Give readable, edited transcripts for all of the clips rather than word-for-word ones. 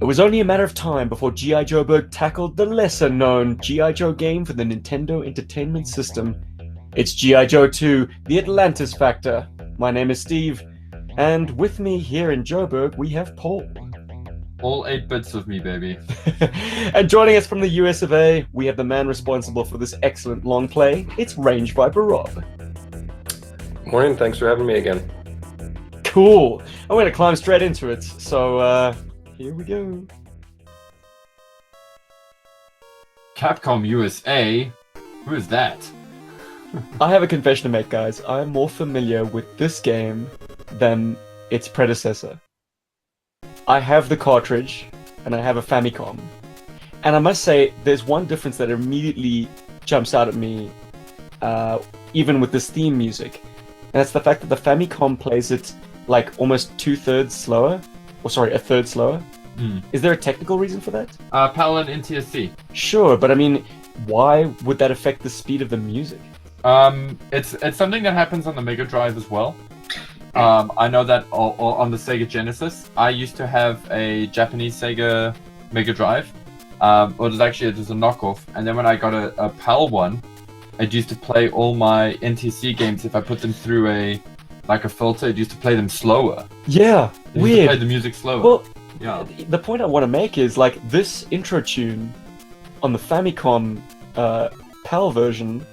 It was only a matter of time before G.I. Joeberg tackled the lesser-known G.I. Joe game for the Nintendo Entertainment System. It's G.I. Joe 2, The Atlantis Factor. My name is Steve, and with me here in Joeberg, we have Paul. All 8 bits of me, baby. And joining us from the US of A, we have the man responsible for this excellent long play. It's Range Viper Rob. Morning, thanks for having me again. Cool. I'm going to climb straight into it, so here we go. Capcom USA? Who is that? I have a confession to make, guys. I'm more familiar with this game than its predecessor. I have the cartridge, and I have a Famicom. And I must say, there's one difference that immediately jumps out at me, even with this theme music. And that's the fact that the Famicom plays it like almost two-thirds slower. Or sorry, a third slower. Is there a technical reason for that? PAL and NTSC. Sure, but I mean, why would that affect the speed of the music? It's something that happens on the Mega Drive as well. I know that on the Sega Genesis, I used to have a Japanese Sega Mega Drive. It was a knockoff, and then when I got a PAL one, I used to play all my NTC games. If I put them through a filter, it used to play them slower. Yeah, It used weird. to play the music slower. Well, yeah. The point I want to make is like this intro tune on the Famicom PAL version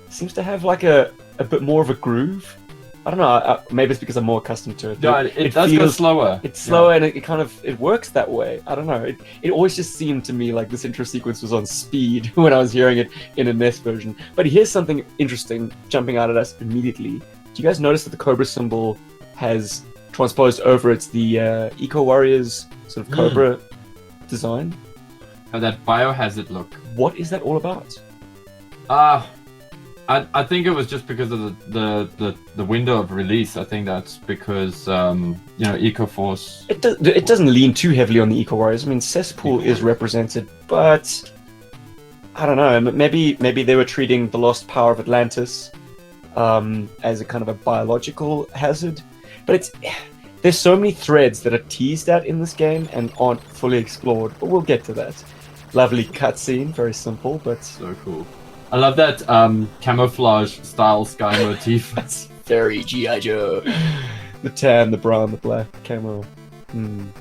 seems to have like a bit more of a groove. I don't know. Maybe it's because I'm more accustomed to it. Yeah, it does go slower. It's slower, and it works that way. I don't know. It always just seemed to me like this intro sequence was on speed when I was hearing it in a NES version. But here's something interesting jumping out at us immediately. Do you guys notice that the Cobra symbol has transposed over it's the Eco Warriors sort of Cobra design? And that biohazard look. What is that all about? I think it was just because of the window of release. I think that's because EcoForce. It doesn't lean too heavily on the Eco Warriors. I mean, Cesspool is represented, but I don't know. Maybe they were treating the lost power of Atlantis as a kind of a biological hazard. But there's so many threads that are teased at in this game and aren't fully explored. But we'll get to that. Lovely cutscene, very simple, but So cool. I love that camouflage style sky motif. that's very G.I. Joe. The tan, the brown, the black camo. And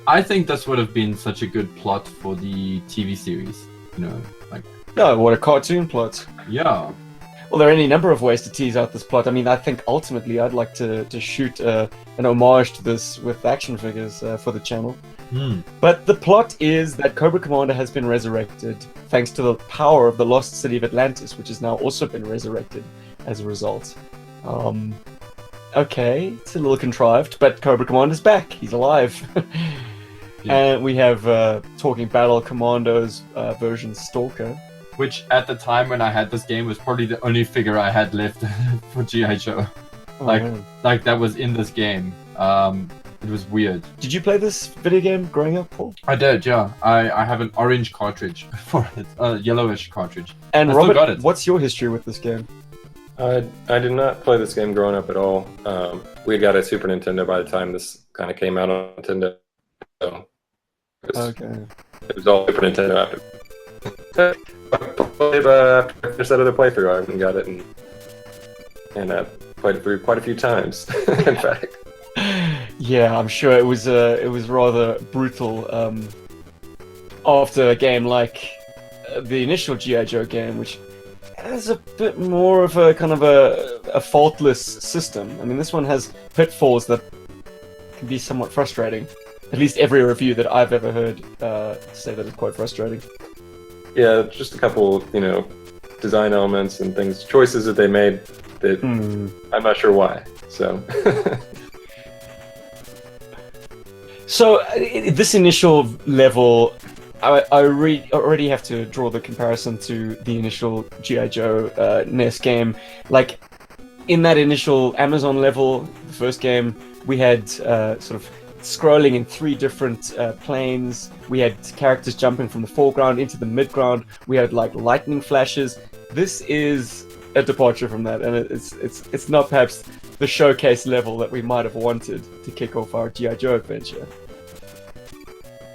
I think this would have been such a good plot for the TV series. No, what a cartoon plot. Yeah. Well, there are any number of ways to tease out this plot. I mean, I think ultimately I'd like to shoot an homage to this with action figures for the channel. But the plot is that Cobra Commander has been resurrected thanks to the power of the lost city of Atlantis, which has now also been resurrected as a result. Okay, it's a little contrived, but Cobra Commander's back. He's alive. Yeah. And we have Talking Battle Commandos version Stalker. Which at the time when I had this game was probably the only figure I had left for G.I. Joe. Oh, like man. that was in this game. It was weird. Did you play this video game growing up, Paul? I did, yeah. I have an orange cartridge for it, a yellowish cartridge. And I still Robert, got it. what's your history with this game? I did not play this game growing up at all. We had got a Super Nintendo by the time this kind of came out on Nintendo. So it was all Super Nintendo after. After I finished that other playthrough, I went and got it and played it through quite a few times, in fact. Yeah, I'm sure it was rather brutal after a game like the initial G.I. Joe game, which has a bit more of a kind of a faultless system. I mean, this one has pitfalls that can be somewhat frustrating. At least every review that I've ever heard say that it's quite frustrating. Yeah, just a couple, design elements and things, choices that they made that I'm not sure why. So. So this initial level, I already have to draw the comparison to the initial G.I. Joe NES game. Like, in that initial Amazon level, the first game, we had sort of scrolling in 3 different planes. We had characters jumping from the foreground into the midground. We had like lightning flashes. This is a departure from that, and it's not perhaps the showcase level that we might have wanted to kick off our G.I. Joe adventure.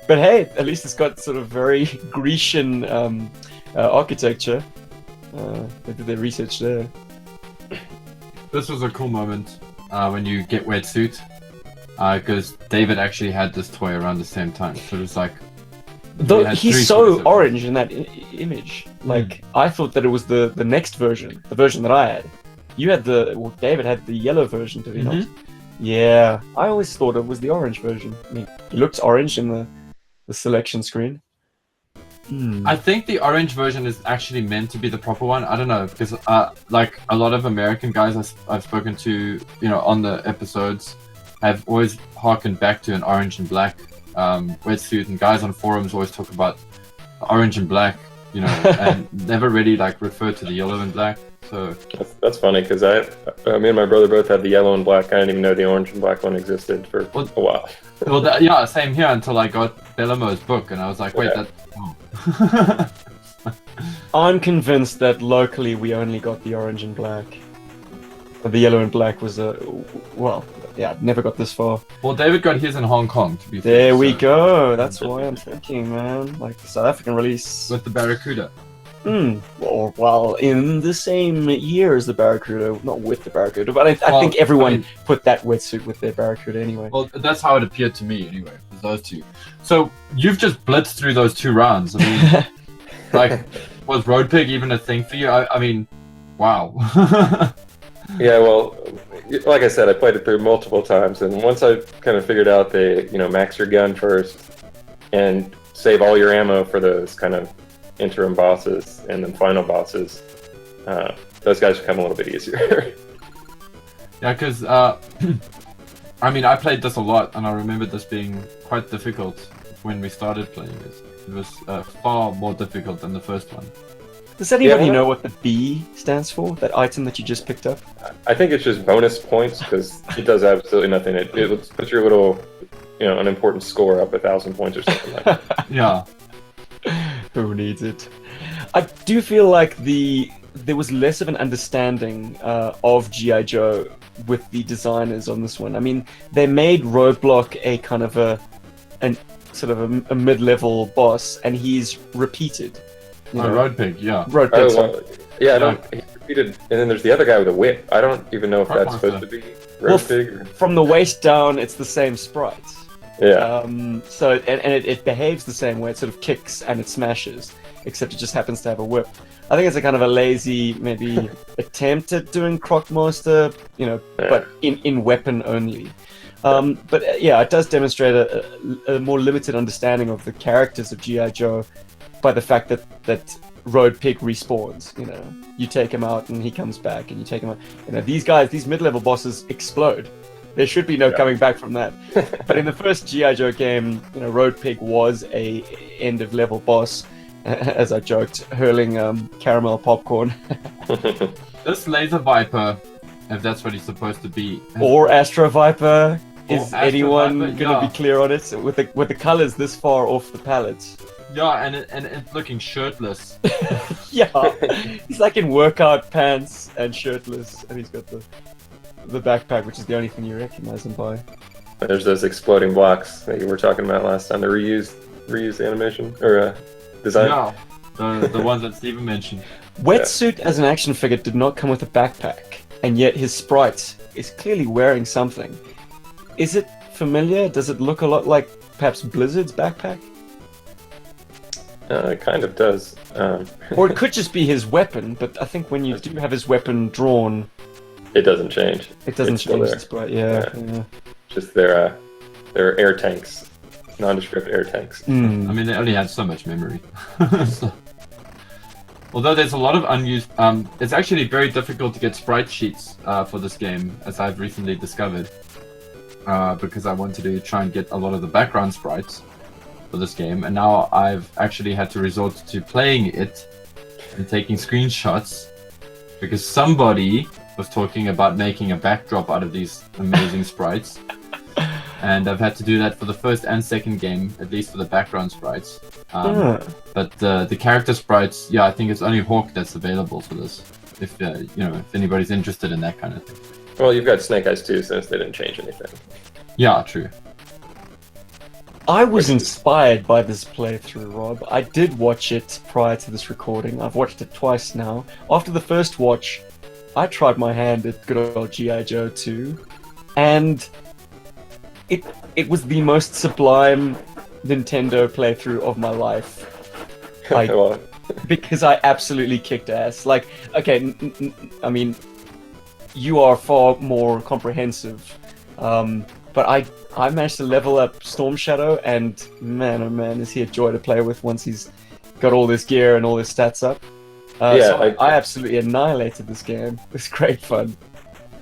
But hey, at least it's got sort of very Grecian architecture. They did their research there. This was a cool moment when you get Wetsuit, because David actually had this toy around the same time. So it was like... Though he's so orange in that image. Like, I thought that it was the next version, the version that I had. You had David had the yellow version, did he not? Yeah, I always thought it was the orange version. I mean, he looks orange in the selection screen. I think the orange version is actually meant to be the proper one. I don't know, because like a lot of American guys I've spoken to, on the episodes, have always harkened back to an orange and black wetsuit, and guys on forums always talk about orange and black, and never really like refer to the yellow and black. So that's funny, because me and my brother both had the yellow and black. I didn't even know the orange and black one existed for a while. Well, yeah, same here until I got Bellamo's book, and I was like, wait, I'm convinced that locally we only got the orange and black. The yellow and black was never got this far. Well, David got his in Hong Kong, to be fair. There we go. That's why I'm thinking, man. Like the South African release with the Barracuda. Well, in the same year as the Barracuda, not with the Barracuda, but I think everyone put that wetsuit with their Barracuda anyway. Well, that's how it appeared to me anyway, was those two. So, you've just blitzed through those 2 rounds. I mean, like, was Road Pig even a thing for you? I mean, wow. Yeah, well, like I said, I played it through multiple times, and once I kind of figured out max your gun first, and save all your ammo for those kind of interim bosses and then final bosses, those guys become a little bit easier. Yeah, because I mean, I played this a lot, and I remember this being quite difficult when we started playing this. It was far more difficult than the first one. Does anybody know what the B stands for? That item that you just picked up? I think it's just bonus points, because it does absolutely nothing. It puts your little, unimportant score up 1,000 points or something like that. Yeah. Who needs it? I do feel like there was less of an understanding of G.I. Joe with the designers on this one. I mean, they made Roadblock a kind of a mid-level boss, and he's repeated. Road Pig, yeah. Road Pig, he repeated, and then there's the other guy with a whip. I don't even know if that's supposed to be Road Pig. From the waist down, it's the same sprite. Yeah. So it behaves the same way. It sort of kicks and it smashes, except it just happens to have a whip. I think it's a kind of a lazy, maybe attempt at doing Crocmaster, but in weapon only. But it does demonstrate a more limited understanding of the characters of G.I. Joe by the fact that Road Pig respawns. You take him out and he comes back, and you take him out. These mid-level bosses explode. There should be no coming back from that. But in the first G.I. Joe game, Road Pig was a end-of-level boss, as I joked, hurling caramel popcorn. This Laser Viper, if that's what he's supposed to be, or Astro Viper. Is anyone going to be clear on it? With the colors this far off the palette. Yeah, and it's looking shirtless. Yeah, he's like in workout pants and shirtless, and he's got the backpack, which is the only thing you recognize him by. There's those exploding blocks that you were talking about last time. The reused animation or design. Yeah, the ones that Steven mentioned. Wetsuit as an action figure did not come with a backpack, and yet his sprite is clearly wearing something. Is it familiar? Does it look a lot like perhaps Blizzard's backpack? It kind of does. Or it could just be his weapon, but I think when you do have his weapon drawn, it doesn't change. It doesn't change the sprite. Yeah. Just their air tanks, nondescript air tanks. I mean, they only had so much memory. Although there's a lot of unused, it's actually very difficult to get sprite sheets for this game, as I've recently discovered, because I wanted to try and get a lot of the background sprites for this game, and now I've actually had to resort to playing it and taking screenshots, because somebody was talking about making a backdrop out of these amazing sprites, and I've had to do that for the first and second game, at least for the background sprites. But the character sprites, I think it's only Hawk that's available for this. If if anybody's interested in that kind of thing. Well, you've got Snake Eyes too, since they didn't change anything. Yeah, true. I was inspired by this playthrough, Rob. I did watch it prior to this recording. I've watched it twice now. After the first watch, I tried my hand at good old G.I. Joe 2, and it was the most sublime Nintendo playthrough of my life. Like, Well, because I absolutely kicked ass. Like, okay, I mean, you are far more comprehensive, but I managed to level up Storm Shadow, and man, oh man, is he a joy to play with once he's got all this gear and all his stats up. So I absolutely annihilated this game. It was great fun.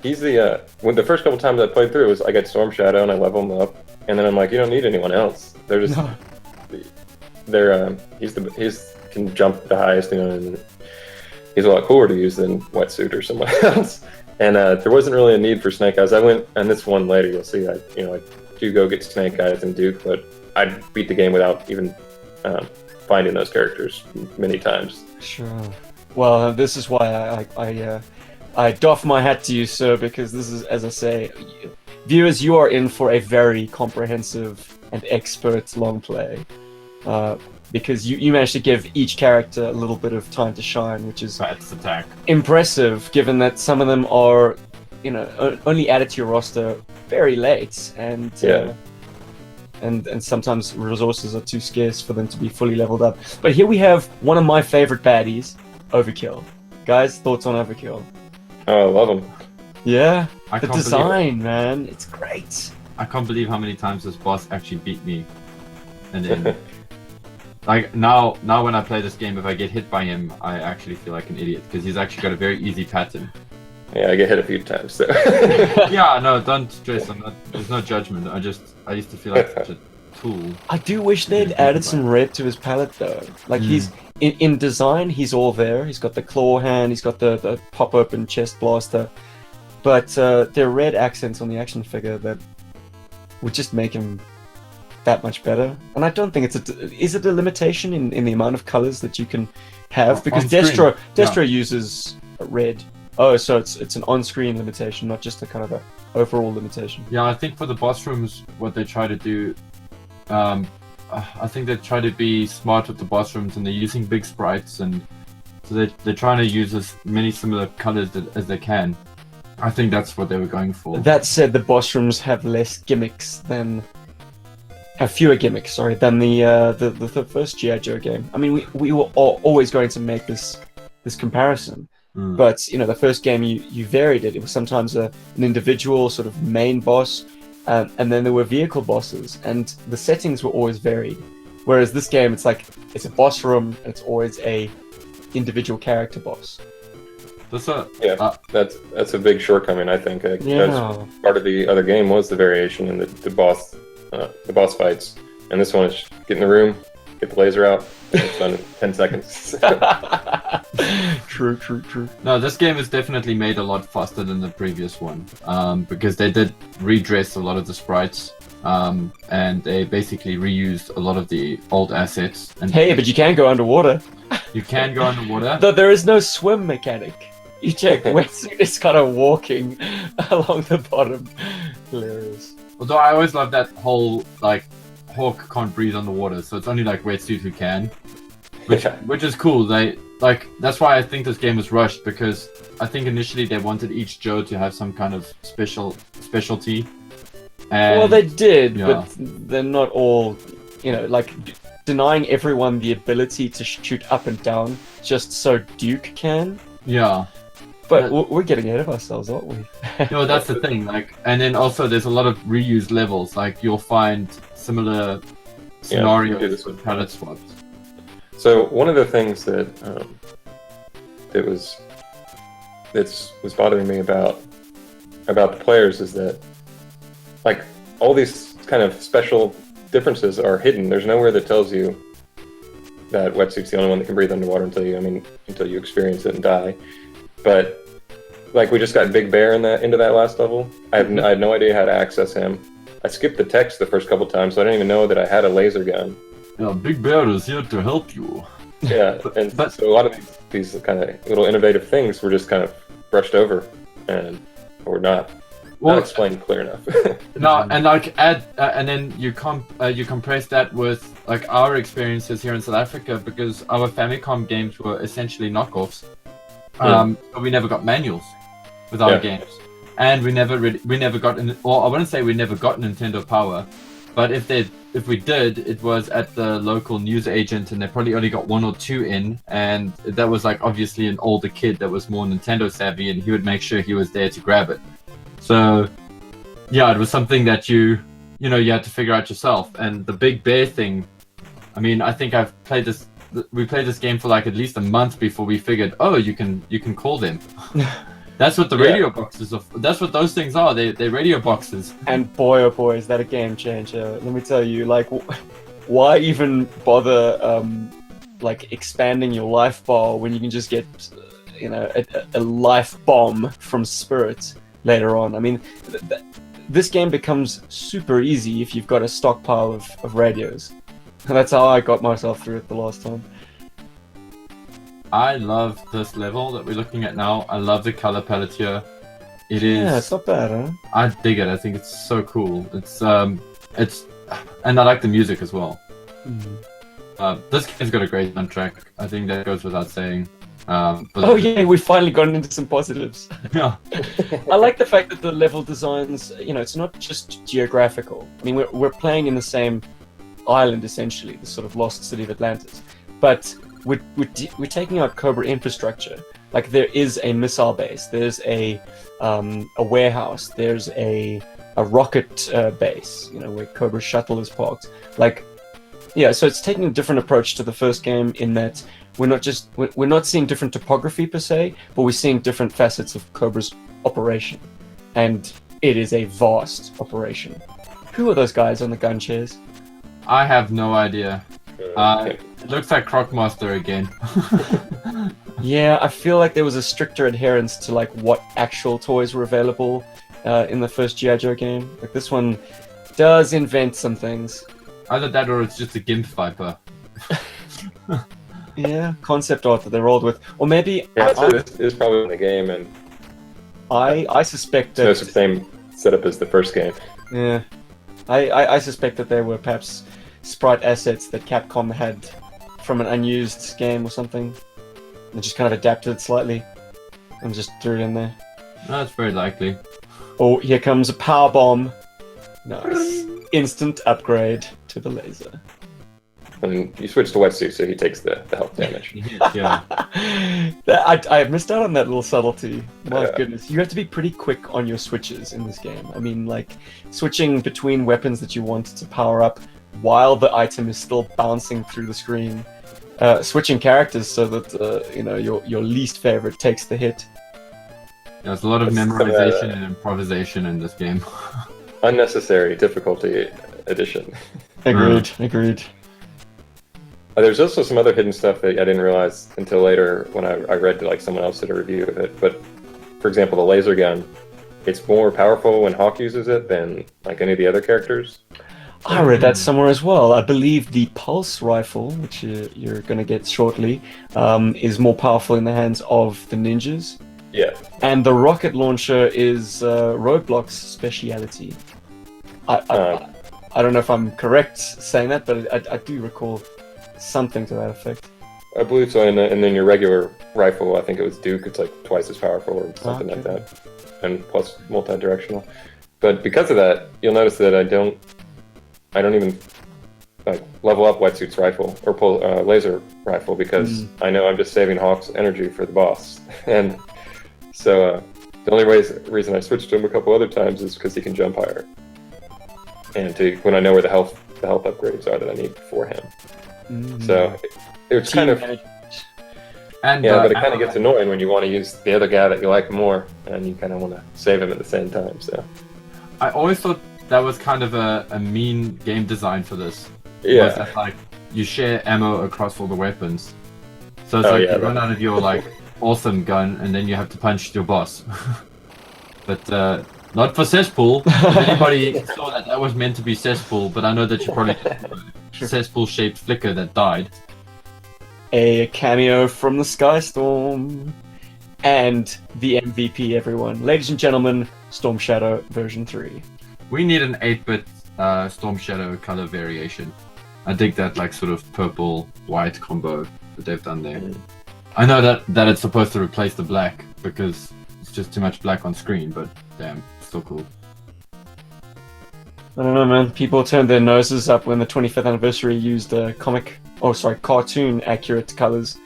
he's the when the first couple times I played through was I got Storm Shadow and I level him up, and then I'm like, you don't need anyone else. They're just No. he's can jump the highest, and he's a lot cooler to use than Wetsuit or someone else. And there wasn't really a need for Snake Eyes. I went, and this one later you'll see, I do go get Snake Eyes and Duke, but I beat the game without even finding those characters many times. Sure. Well, this is why I doff my hat to you, sir, because this is, as I say, viewers, you are in for a very comprehensive and expert long play. Because you managed to give each character a little bit of time to shine, which is That's attack. impressive, given that some of them are, only added to your roster very late, and Yeah. and sometimes resources are too scarce for them to be fully leveled up. But here we have one of my favorite baddies, Overkill. Guys, thoughts on Overkill? Oh, I love him. Yeah, I the can't believe design, man, it's great. I can't believe how many times this boss actually beat me. And then, like now when I play this game, if I get hit by him, I actually feel like an idiot because he's actually got a very easy pattern. Yeah, I get hit a few times. So. Yeah, no, don't stress. There's no judgment. I used to feel like such a tool. I do wish they'd added some red to his palette though. Like he's in design, he's all there. He's got the claw hand, he's got the pop open chest blaster, but there are red accents on the action figure that would just make him that much better. And I don't think is it a limitation in the amount of colors that you can have? Because On screen, Destro uses red. Oh, so it's an on-screen limitation, not just a kind of a overall limitation. Yeah, I think for the boss rooms, what they try to do, I think they try to be smart with the boss rooms, and they're using big sprites, and so they're trying to use as many similar colors as they can. I think that's what they were going for. That said, the boss rooms have fewer gimmicks, than the first G.I. Joe game. I mean, we were always going to make this comparison, but the first game you varied it. It was sometimes an individual sort of main boss, and then there were vehicle bosses, and the settings were always varied. Whereas this game, it's like it's a boss room, and it's always a individual character boss. That's That's a big shortcoming, I think. Yeah. That's part of the other game was the variation in the boss fights, and this one is get in the room, get the laser out. It's done in 10 seconds. True. No, this game is definitely made a lot faster than the previous one, because they did redress a lot of the sprites, and they basically reused a lot of the old assets. And Hey, but you can go underwater. you can go underwater. Though there is no swim mechanic. You check, Wetsuit is kind of walking along the bottom. Hilarious. Although I always love that whole, like, Hawk can't breathe underwater, so it's only, like, Wetsuit who can. Which is cool. That's why I think this game was rushed, because I think initially they wanted each Joe to have some kind of specialty. And, Well, they did, yeah. but they're not all, denying everyone the ability to shoot up and down just so Duke can. Yeah. But we're getting ahead of ourselves, aren't we? No, that's the thing. And then also there's a lot of reused levels. Like you'll find similar scenarios with palette swaps. So one of the things that was bothering me about the players is that, like, all these kind of special differences are hidden. There's nowhere that tells you that Wetsuit's the only one that can breathe underwater until you experience it and die. But like, we just got Big Bear into that last level. I had no idea how to access him. I skipped the text the first couple times, so I didn't even know that I had a laser gun. Yeah, Big Bear is here to help you. Yeah, so a lot of these kind of little innovative things were just kind of brushed over, and or not Well, explained clear enough. no, and like add, and then you compress that with like our experiences here in South Africa, because our Famicom games were essentially knockoffs. But we never got manuals with our games, and we never got or I wouldn't say we never got Nintendo Power, but if we did, it was at the local news agent, and they probably only got 1 or 2 in, and that was like obviously an older kid that was more Nintendo savvy, and he would make sure he was there to grab it. So, yeah, it was something that you had to figure out yourself. And the Big Bear thing, I mean, I think we played this game for like at least a month before we figured, oh, you can call them. That's what the radio boxes are. That's what those things are. They're radio boxes. And boy, oh boy, is that a game changer. Let me tell you, like, why even bother, like, expanding your life bar when you can just get, a life bomb from Spirit later on? I mean, this game becomes super easy if you've got a stockpile of radios. And that's how I got myself through it the last time. I love this level that we're looking at now. I love the color palette here. It is. Yeah, it's not bad, huh? I dig it. I think it's so cool. It's and I like the music as well. This game's got a great soundtrack. I think that goes without saying. Oh yeah, we've finally gotten into some positives. Yeah. I like the fact that the level designs, it's not just geographical. I mean, we're playing in the same island essentially, the sort of lost city of Atlantis, but we're taking out Cobra infrastructure. Like, there is a missile base, there's a warehouse, there's a rocket base, where Cobra's shuttle is parked. Like, yeah, so it's taking a different approach to the first game in that we're not seeing different topography per se, but we're seeing different facets of Cobra's operation, and it is a vast operation. Who are those guys on the gun chairs? I have no idea. It looks like Crockmaster again. Yeah, I feel like there was a stricter adherence to like what actual toys were available in the first G.I. Joe game. Like, this one does invent some things. Either that or it's just a GIMP Viper. Yeah, concept art that they rolled with, or maybe This is probably in the game, and I suspect that it's the same setup as the first game. Yeah, I suspect that they were perhaps sprite assets that Capcom had from an unused game or something. They just kind of adapted it slightly and just threw it in there. That's very likely. Oh, here comes a power bomb. Nice. Instant upgrade to the laser. And you switch to wetsuit, so he takes the health damage. Yeah. I missed out on that little subtlety. My goodness. You have to be pretty quick on your switches in this game. I mean, like, switching between weapons that you want to power up while the item is still bouncing through the screen. Switching characters so that, your least favorite takes the hit. There's a lot of memorization and improvisation in this game. Unnecessary difficulty addition. Agreed. There's also some other hidden stuff that I didn't realize until later when I read like someone else did a review of it. But for example, the laser gun, it's more powerful when Hawk uses it than like any of the other characters. I read that somewhere as well. I believe the pulse rifle, which you're going to get shortly, is more powerful in the hands of the ninjas. Yeah. And the rocket launcher is Roadblock's speciality. I don't know if I'm correct saying that, but I do recall something to that effect. I believe so, and then your regular rifle, I think it was Duke, it's like twice as powerful or something like that. And plus multi-directional. But because of that, you'll notice that I don't even like level up Wetsuit's rifle or pull laser rifle because I know I'm just saving Hawk's energy for the boss. And so the only reason I switched to him a couple other times is because he can jump higher. And when I know where the health upgrades are that I need for him. So it's kind of but it kind of gets annoying when you want to use the other guy that you like more, and you kind of want to save him at the same time. So I always thought that was kind of a mean game design for this. Yeah, was that, like, you share ammo across all the weapons, so it's you run out of your like awesome gun, and then you have to punch your boss. But not for cesspool. If anybody saw that was meant to be cesspool, but I know that you probably cesspool-shaped flicker that died. A cameo from the Skystorm. and the MVP, everyone. Ladies and gentlemen, Storm Shadow version 3. We need an 8-bit Storm Shadow color variation. I dig that like sort of purple-white combo that they've done there. I know that it's supposed to replace the black because it's just too much black on screen, but damn, still cool. I don't know, man. People turned their noses up when the 25th anniversary used cartoon accurate colors.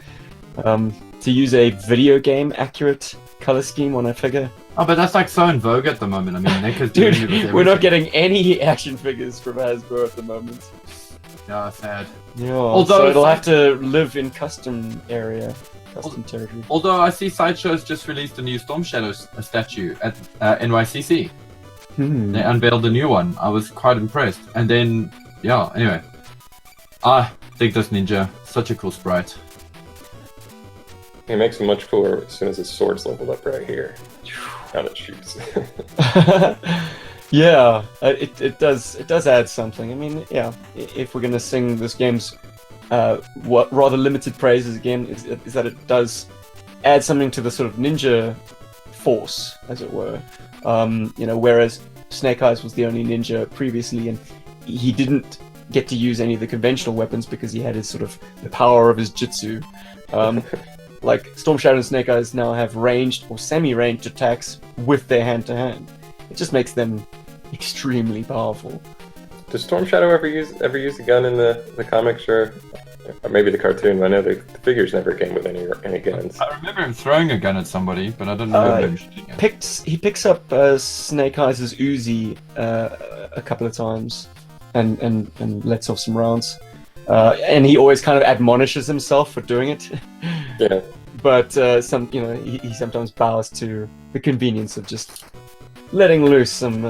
To use a video game accurate color scheme on a figure. Oh, but that's like so in vogue at the moment. I mean, NECA's doing it with Dude, we're not everything. getting any action figures from Hasbro at the moment. Yeah, sad. Yeah, Although so it'll it's have to live in custom territory. Although I see Sideshow's just released a new Storm Shadow statue at NYCC. They unveiled a new one. I was quite impressed. And then, yeah, anyway. I think this ninja. Such a cool sprite. It makes him much cooler as soon as his sword's leveled up right here. How it shoots. Yeah, it does add something. I mean, yeah, if we're gonna sing this game's what rather limited praises again, is that it does add something to the sort of ninja force, as it were. Whereas Snake Eyes was the only ninja previously, and he didn't get to use any of the conventional weapons because he had his sort of the power of his jutsu. Like Storm Shadow and Snake Eyes now have ranged or semi-ranged attacks with their hand-to-hand. It just makes them extremely powerful. Does Storm Shadow ever use the gun in the comics or maybe the cartoon? I know the figures never came with any guns. I remember him throwing a gun at somebody, but I don't know him shooting it. He picks up Snake Eyes' Uzi a couple of times and lets off some rounds. And he always kind of admonishes himself for doing it. Yeah. But he sometimes bows to the convenience of just letting loose some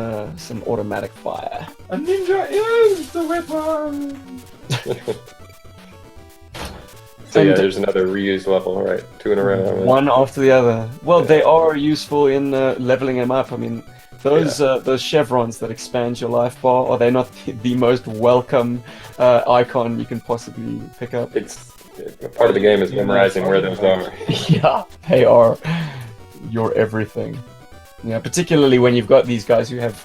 automatic fire. A ninja is the weapon! So yeah, And- there's another reused level, right? 2 in a row. One after the other. Well, they are useful in leveling them up. I mean, those chevrons that expand your life bar, are they not the most welcome icon you can possibly pick up? It's part of the game is memorizing where those are. Yeah, they are your everything. Yeah, particularly when you've got these guys who have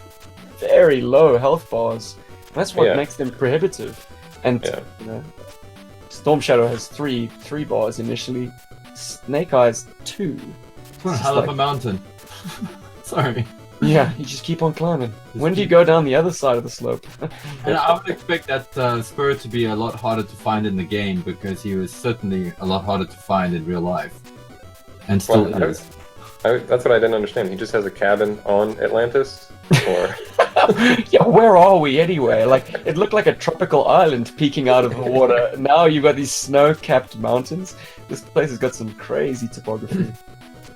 very low health bars. That's what Yeah. makes them prohibitive. And Yeah. Storm Shadow has three bars initially. Snake Eyes 2. What a It's hell of like- a mountain. Sorry. Yeah, you just keep on climbing. When do you go down the other side of the slope? And I would expect that Spirit to be a lot harder to find in the game because he was certainly a lot harder to find in real life. And still Well, is. that's what I didn't understand. He just has a cabin on Atlantis, or Yeah, where are we anyway? Like, it looked like a tropical island peeking out of the water. Now you've got these snow-capped mountains. This place has got some crazy topography.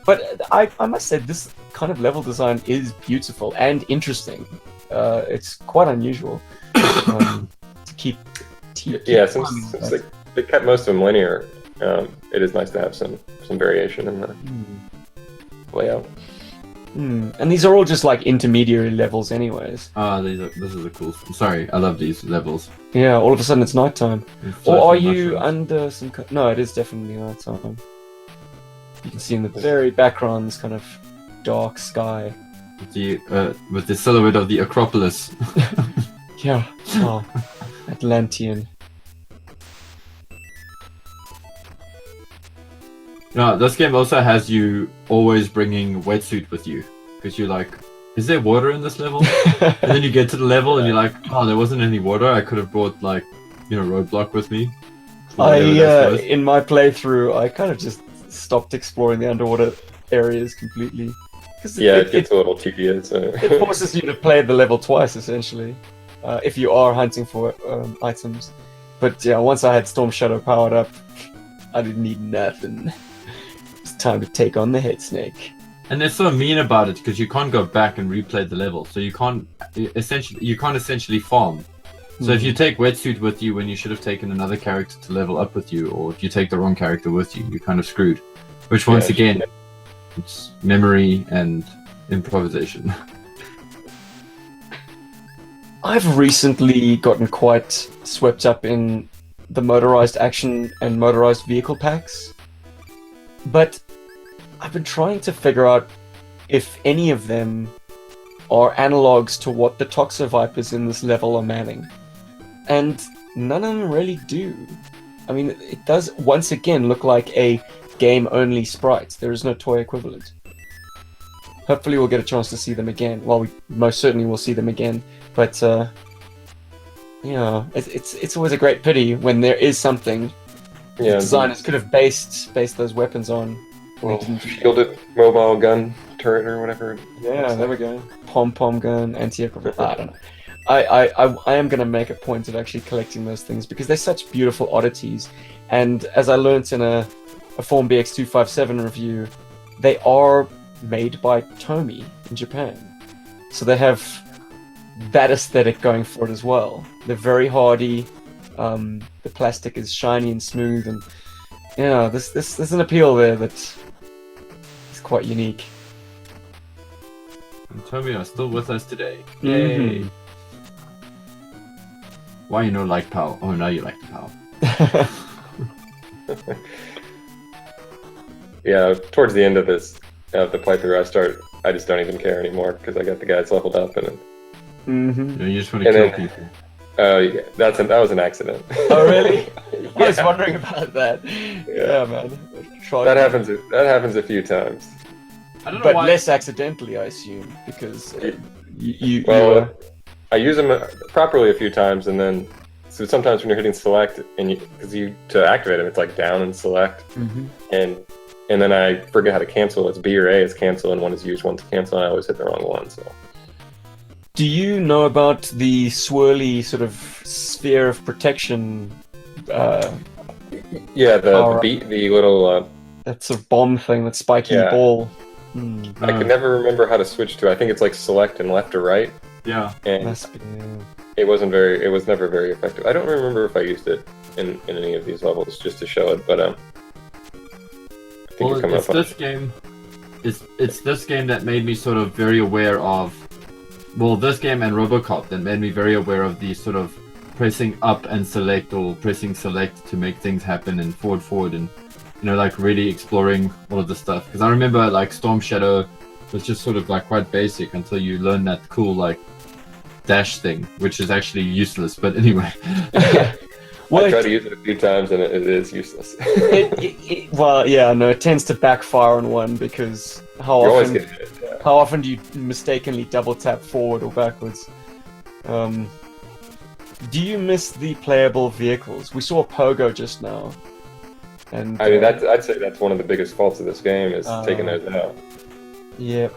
But I must say, this kind of level design is beautiful and interesting. It's quite unusual to keep yeah, climbing since like they kept most of them linear, it is nice to have some variation in the that. layout. And these are all just like intermediary levels anyways. This is a cool. Sorry, I love these levels. Yeah, all of a sudden it's nighttime. It's Or like are the you mushrooms. under some... No, it is definitely nighttime. You can see in the very background this kind of dark sky. With the silhouette of the Acropolis. Yeah. Oh, Atlantean. No, this game also has you always bringing wetsuit with you because you're like, is there water in this level? And then you get to the level and you're like, oh, there wasn't any water. I could have brought like, roadblock with me. In my playthrough, I kind of just stopped exploring the underwater areas completely. 'Cause Yeah, it gets a little tedious. it forces you to play the level twice, essentially, if you are hunting for items. But yeah, once I had Storm Shadow powered up, I didn't need nothing. It's time to take on the head snake. And they're so mean about it because you can't go back and replay the level, so you can't essentially farm. So if you take wetsuit with you when you should have taken another character to level up with you, or if you take the wrong character with you, you're kind of screwed. Which once again, it's memory and improvisation. I've recently gotten quite swept up in the motorized action and motorized vehicle packs, but I've been trying to figure out if any of them are analogs to what the Toxo Vipers in this level are manning. And none of them really do. I mean, it does once again look like a game-only sprite. There is no toy equivalent. Hopefully we'll get a chance to see them again. Well, we most certainly will see them again. But, it's always a great pity when there is something the designers could have based those weapons on. Well, shielded mobile gun turret or whatever. Yeah, there we go. Pom-pom gun, anti-aircraft. I don't know. I am going to make a point of actually collecting those things because they're such beautiful oddities. And as I learnt in a Form BX257 review, they are made by Tomy in Japan. So they have that aesthetic going for it as well. They're very hardy. The plastic is shiny and smooth, and there's an appeal there that is quite unique. And Tomy are still with us today. Yay! Yay! Why you no like POW? Oh, now you like the POW. Yeah, towards the end of the playthrough, I just don't even care anymore because I got the guys leveled up and. You just want to kill people. Oh, yeah, that was an accident. Oh, really? Yeah. I was wondering about that. Yeah, man. That happens a few times. I don't know But why. Less accidentally, I assume, because I use them properly a few times, and then so sometimes when you're hitting select and to activate them, it's like down and select, and then I forget how to cancel. It's B or A is cancel, and one is use, one's cancel, and I always hit the wrong one. So. Do you know about the swirly sort of sphere of protection? Yeah, the little. That sort of bomb thing, that spiky ball. I can never remember how to switch to. I think it's like select and left or right. Yeah. And Must be, it was never very effective. I don't remember if I used it in any of these levels just to show it, but I think it's this game. It's this game that made me sort of very aware of. Well, this game and RoboCop that made me very aware of the sort of pressing up and select or pressing select to make things happen and forward and like really exploring all of the stuff. Because I remember like Storm Shadow was just sort of like quite basic until you learn that cool like dash thing, which is actually useless. But anyway. Well, I tried to use it a few times and it is useless. It tends to backfire on one because how often do you mistakenly double tap forward or backwards? Do you miss the playable vehicles? We saw Pogo just now. And I mean, I'd say that's one of the biggest faults of this game is taking those out. Yep.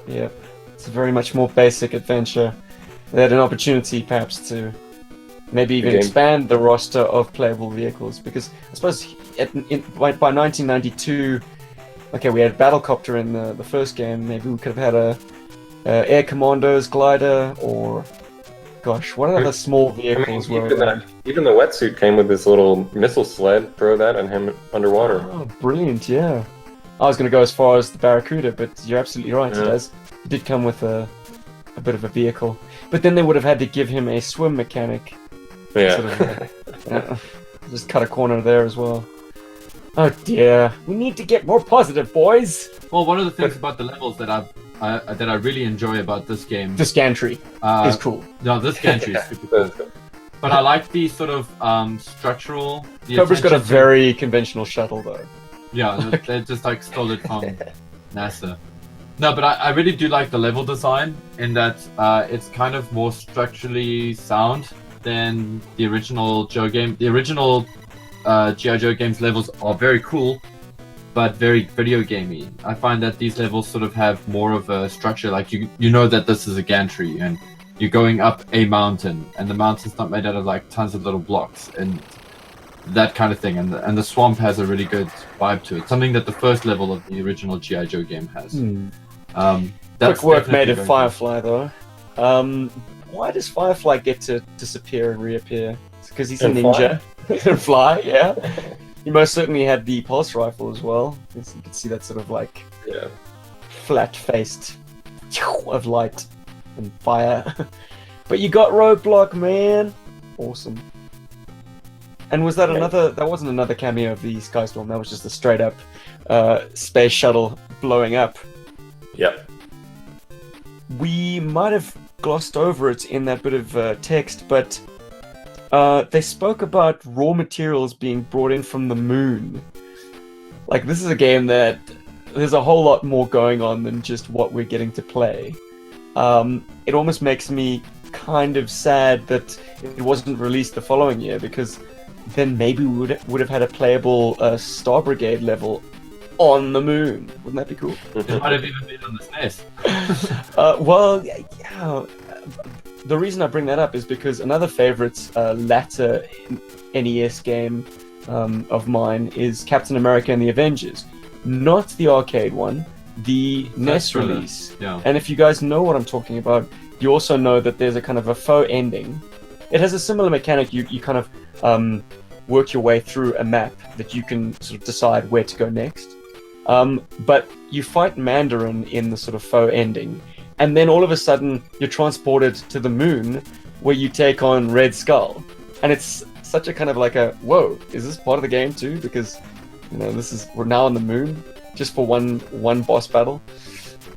It's a very much more basic adventure. They had an opportunity perhaps to maybe even expand the roster of playable vehicles, because I suppose by 1992, okay, we had Battlecopter in the first game. Maybe we could have had a Air Commando's glider, or gosh, what other small vehicles were around? Even the wetsuit came with this little missile sled. Throw that on him underwater. Oh, brilliant! Yeah, I was going to go as far as the Barracuda, but you're absolutely right. Yeah. It did come with a bit of a vehicle, but then they would have had to give him a swim mechanic. Yeah. Just cut a corner there as well. Oh dear, we need to get more positive, boys. Well, one of the things about the levels that I really enjoy about this game. This gantry is cool. No, this gantry is super cool. But I like the sort of structural. Cobra's got a very conventional shuttle though. Yeah, they just like stole it from NASA. No, but I really do like the level design in that it's kind of more structurally sound than the original Joe game. The original G.I. Joe games levels are very cool, but very video gamey. I find that these levels sort of have more of a structure, like you know that this is a gantry and you're going up a mountain, and the mountain's not made out of like tons of little blocks and that kind of thing. And the swamp has a really good vibe to it, something that the first level of the original G.I. Joe game has. Quick work made of Firefly though. Why does Firefly get to disappear and reappear? It's because he's a ninja. And fly, yeah. He most certainly had the pulse rifle as well. You can see that sort of like flat-faced of light and fire. But you got Roadblock, man. Awesome. And was that another? That wasn't another cameo of the Skystorm. That was just a straight-up space shuttle blowing up. Yep. We might have glossed over it in that bit of text, but they spoke about raw materials being brought in from the moon. Like, this is a game that there's a whole lot more going on than just what we're getting to play. It almost makes me kind of sad that it wasn't released the following year, because then maybe we would have had a playable Star Brigade level on the moon. Wouldn't that be cool? It might have even been on the SNES. Well, yeah. The reason I bring that up is because another favorite latter NES game of mine is Captain America and the Avengers. Not the arcade one, the NES release. Yeah. And if you guys know what I'm talking about, you also know that there's a kind of a faux ending. It has a similar mechanic. You kind of work your way through a map that you can sort of decide where to go next. But you fight Mandarin in the sort of faux ending, and then all of a sudden you're transported to the moon where you take on Red Skull. And it's such a kind of like a, whoa, is this part of the game too? Because, you know, we're now on the moon just for one boss battle.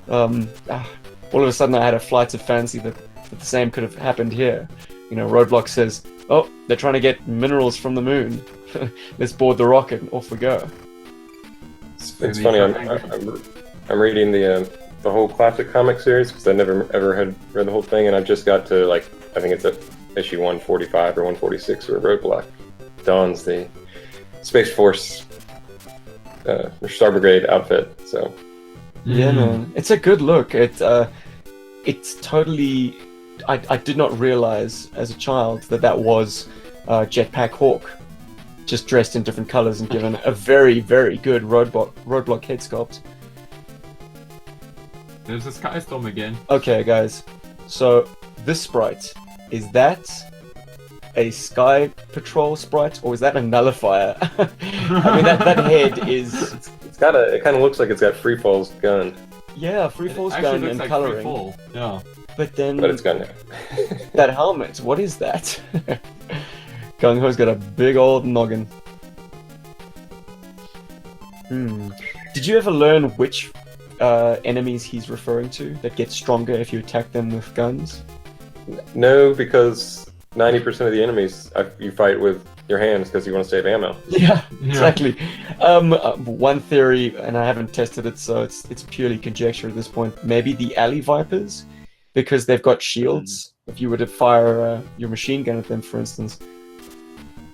All of a sudden I had a flight of fancy that the same could have happened here. You know, Roadblock says, oh, they're trying to get minerals from the moon. Let's board the rocket and off we go. It's funny. I'm reading the whole classic comic series because I never ever had read the whole thing, and I've just got to, like, I think it's at issue 145 or 146 where Roadblock dons the Space Force Star Brigade outfit. So yeah, man, it's a good look. It's totally. I did not realize as a child that was Jetpack Hawk, just dressed in different colors and given a very, very good roadblock head sculpt. There's a Sky Storm again. Okay, guys. So this sprite, is that a Sky Patrol sprite or is that a nullifier? I mean, that head is. It kind of looks like it's got Freefall's gun. Yeah, Freefall's It gun looks and like coloring. Freefall. Yeah. But then But it's gun now. that helmet, what is that? Gung Ho's got a big old noggin. Did you ever learn which enemies he's referring to that get stronger if you attack them with guns? No, because 90% of the enemies you fight with your hands because you want to save ammo. Yeah, exactly. One theory, and I haven't tested it, so it's purely conjecture at this point. Maybe the alley vipers, because they've got shields. If you were to fire your machine gun at them, for instance,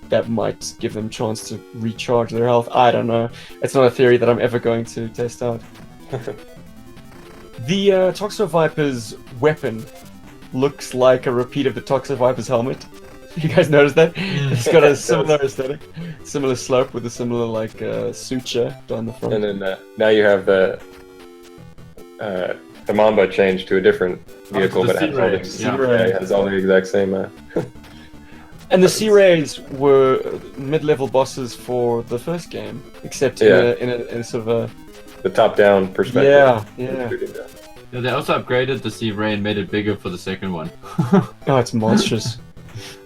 that might give them a chance to recharge their health. I don't know. It's not a theory that I'm ever going to test out. The Toxo Viper's weapon looks like a repeat of the Toxo Viper's helmet. You guys notice that? It's got a similar aesthetic, similar slope with a similar like suture down the front. And then now you have the Mamba changed to a different vehicle, but it has all the exact same. And the Sea Rays were mid-level bosses for the first game, except in a sort of a the top-down perspective. Yeah. Yeah, they also upgraded the Sea Ray and made it bigger for the second one. Oh, it's monstrous.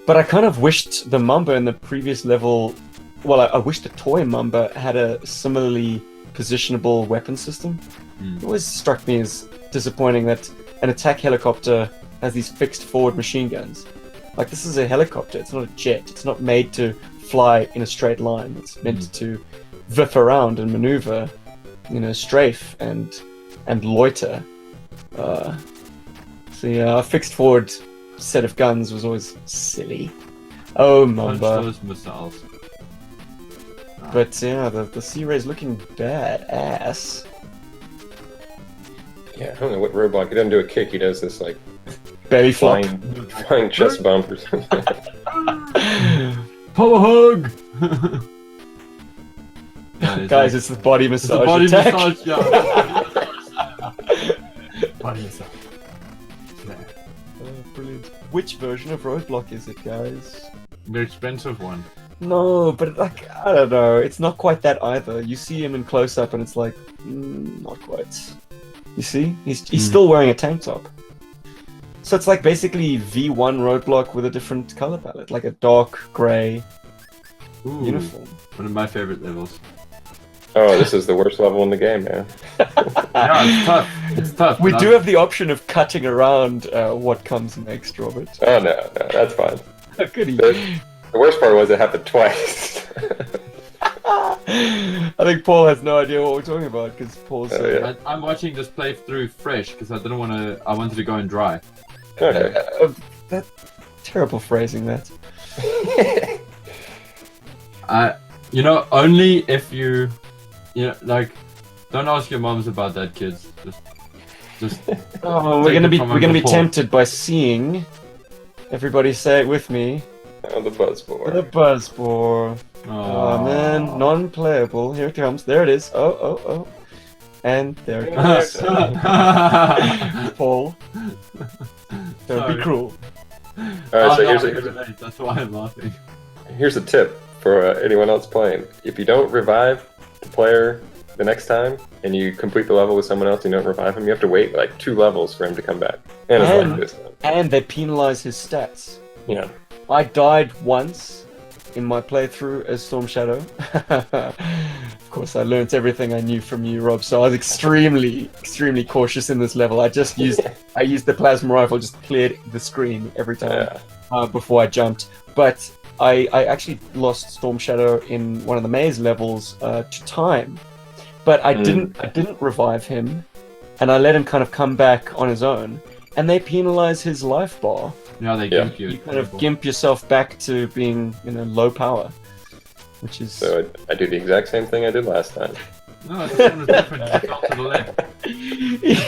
But I kind of wished the Mamba in the previous level. Well, I wish the toy Mamba had a similarly positionable weapon system. It always struck me as disappointing that an attack helicopter has these fixed forward machine guns. Like, this is a helicopter, it's not a jet. It's not made to fly in a straight line. It's meant to whip around and maneuver, strafe and loiter. So yeah, a fixed forward set of guns was always silly. Oh, Punch Mamba. those missiles. But yeah, the Sea Ray's looking badass. Yeah, I don't know what Roadblock. He doesn't do a kick. He does this like Belly flop. flying chest bump or something. Power hug! Guys, it's the body massage the body attack. massage, yeah. Body massage. Yeah. Oh, brilliant. Which version of Roadblock is it, guys? The expensive one. No, but like, I don't know. It's not quite that either. You see him in close up and it's like, not quite. You see? He's still wearing a tank top. So it's like basically V1 Roadblock with a different color palette, like a dark grey uniform. One of my favorite levels. Oh, this is the worst level in the game, man. Yeah, it's tough. It's tough. We but do have the option of cutting around what comes next, Robert. Oh no, that's fine. Goody. The worst part was it happened twice. I think Paul has no idea what we're talking about because Paul's. Oh, yeah. I'm watching this playthrough fresh because I didn't want to. I wanted to go and dry. Okay. That terrible phrasing. That. Only if you like, don't ask your moms about that, kids. Just. Oh, we're gonna be tempted by seeing. Everybody say it with me. Oh, the buzzbore. The buzzbore. Oh man, non-playable. Here it comes. There it is. Oh. And there it goes. Paul. Don't be cruel. Alright, so that's why I'm laughing. here's a tip for anyone else playing. If you don't revive the player the next time, and you complete the level with someone else and you don't revive him, you have to wait like 2 levels for him to come back. And it's like this. And they penalize his stats. Yeah. I died once in my playthrough as Storm Shadow. Of course, I learnt everything I knew from you, Rob. So I was extremely cautious in this level. I used the plasma rifle, just cleared the screen every time before I jumped. But I actually lost Storm Shadow in one of the maze levels to time. But I didn't revive him, and I let him kind of come back on his own. And they penalize his life bar. Yeah, they gimp you. You kind of gimp yourself back to being, low power, which is. So I do the exact same thing I did last time. No, this one is different. You fell to the left.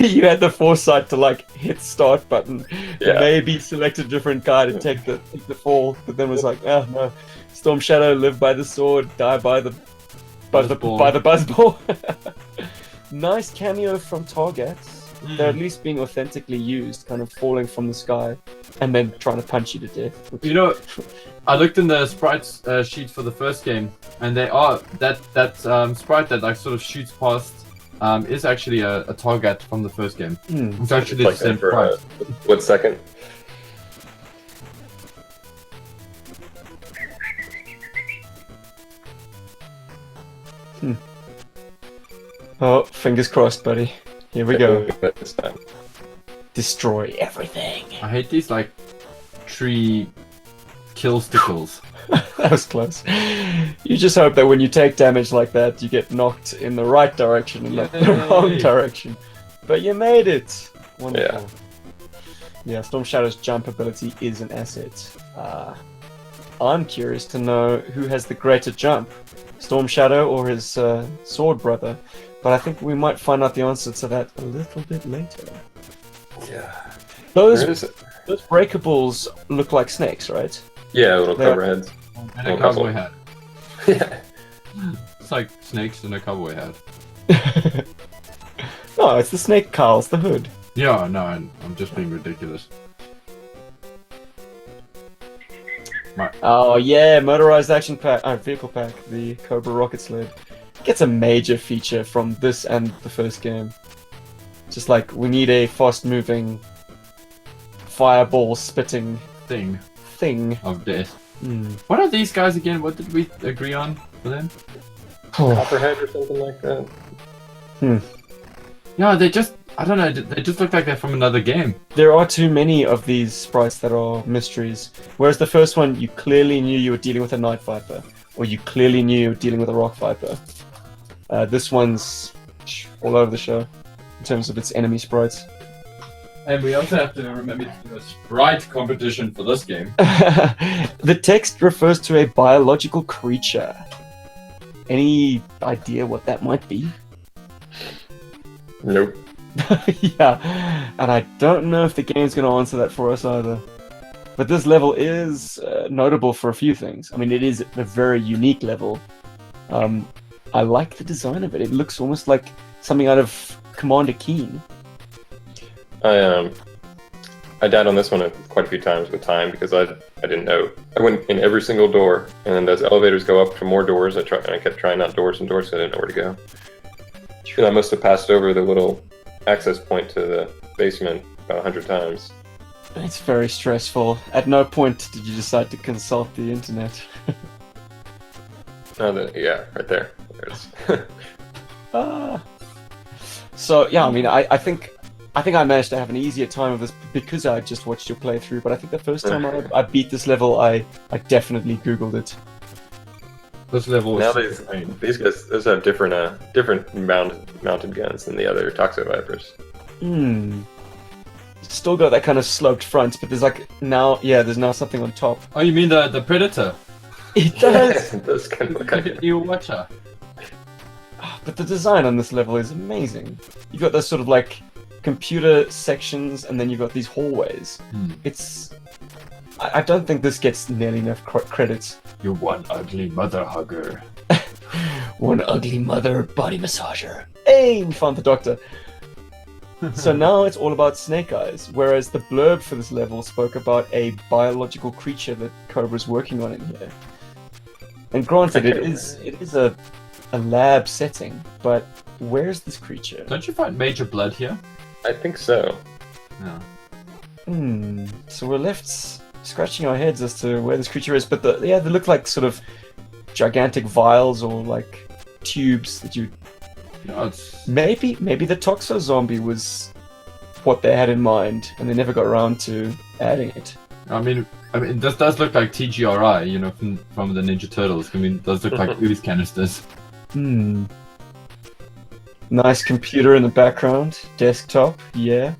You had the foresight to hit start button, Yeah. maybe select a different guy to take the fall, but then was like, oh no, Storm Shadow, live by the sword, die by the buzzball. Nice cameo from Targets. They're at least being authentically used, kind of falling from the sky and then trying to punch you to death. Which... I looked in the sprites sheet for the first game, and they are that sprite that sort of shoots past is actually a target from the first game. It's actually the same sprite. What second? Oh, fingers crossed, buddy. Here we go. This time. Destroy everything. I hate these tree kill stickles. That was close. You just hope that when you take damage like that, you get knocked in the right direction and not the wrong direction. But you made it. Wonderful. Yeah, Storm Shadow's jump ability is an asset. I'm curious to know who has the greater jump, Storm Shadow or his sword brother. But I think we might find out the answer to that a little bit later. Yeah. Those breakables look like snakes, right? Yeah, little cobra heads. And a cowboy hat. Yeah. It's like snakes and a cowboy hat. No, it's the snake cowls, the hood. Yeah, no, I'm just being ridiculous. Oh yeah, motorized action pack, vehicle pack, the Cobra rocket sled. Gets a major feature from this and the first game. Just we need a fast-moving, fireball spitting Thing of death. What are these guys again? What did we agree on for them? Copperhead or something like that. Yeah, I don't know, they just look like they're from another game. There are too many of these sprites that are mysteries. Whereas the first one, you clearly knew you were dealing with a Night Viper, or you clearly knew you were dealing with a Rock Viper. This one's all over the show in terms of its enemy sprites. And we also have to remember to do a sprite competition for this game. The text refers to a biological creature. Any idea what that might be? Nope. Yeah, and I don't know if the game's going to answer that for us either. But this level is notable for a few things. I mean, it is a very unique level. I like the design of it. It looks almost like something out of Commander Keen. I died on this one quite a few times with time because I didn't know. I went in every single door, and then as elevators go up to more doors, I kept trying out doors and doors because I didn't know where to go. And I must have passed over the little access point to the basement about 100 times. It's very stressful. At no point did you decide to consult the internet. Yeah, right there. There's is. So yeah, I mean, I think I managed to have an easier time of this because I just watched your playthrough. But I think the first time I beat this level, I definitely Googled it. This level Now was these guys those have different mounted guns than the other Toxo Vipers. Still got that kind of sloped front, but there's like there's now something on top. Oh, you mean the Predator? It does. It does kind of look like it. You Watcher. But the design on this level is amazing. You've got those sort of like computer sections, and then you've got these hallways. It's. I don't think this gets nearly enough credit. You one ugly mother hugger. One ugly mother body massager. Hey, we found the doctor. So now it's all about Snake Eyes, whereas the blurb for this level spoke about a biological creature that Cobra's working on in here. And granted, it is a lab setting, but where's this creature? Don't you find Major Blood here? I think so. No. So we're left scratching our heads as to where this creature is, but they look like sort of gigantic vials or like tubes that you. No, it's... Maybe the Toxo zombie was what they had in mind, and they never got around to adding it. I mean, this does look like TGRI, you know, from the Ninja Turtles. I mean, it does look like ooze canisters. Nice computer in the background, desktop, yeah.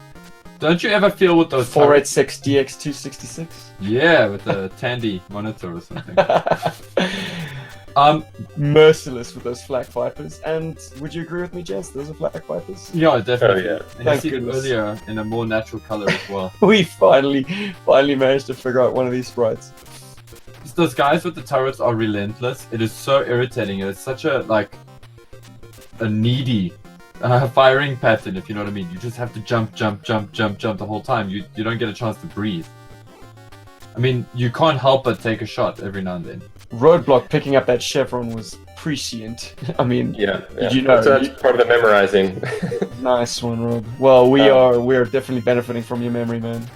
Don't you ever feel with those 486 DX266? Yeah, with the Tandy monitor or something. Merciless with those flak vipers. And would you agree with me, Jess? Those are flak vipers? Yeah, definitely. Oh, yeah. And I Thank see it goodness. earlier in a more natural color as well. We finally managed to figure out one of these sprites. Those guys with the turrets are relentless. It is so irritating. It's such a needy firing pattern, if you know what I mean. You just have to jump the whole time. You don't get a chance to breathe. I mean, you can't help but take a shot every now and then. Roadblock picking up that chevron was prescient. I mean, Yeah. Did you know? That's part of the memorizing. Nice one, Rob. Well, we are definitely benefiting from your memory, man.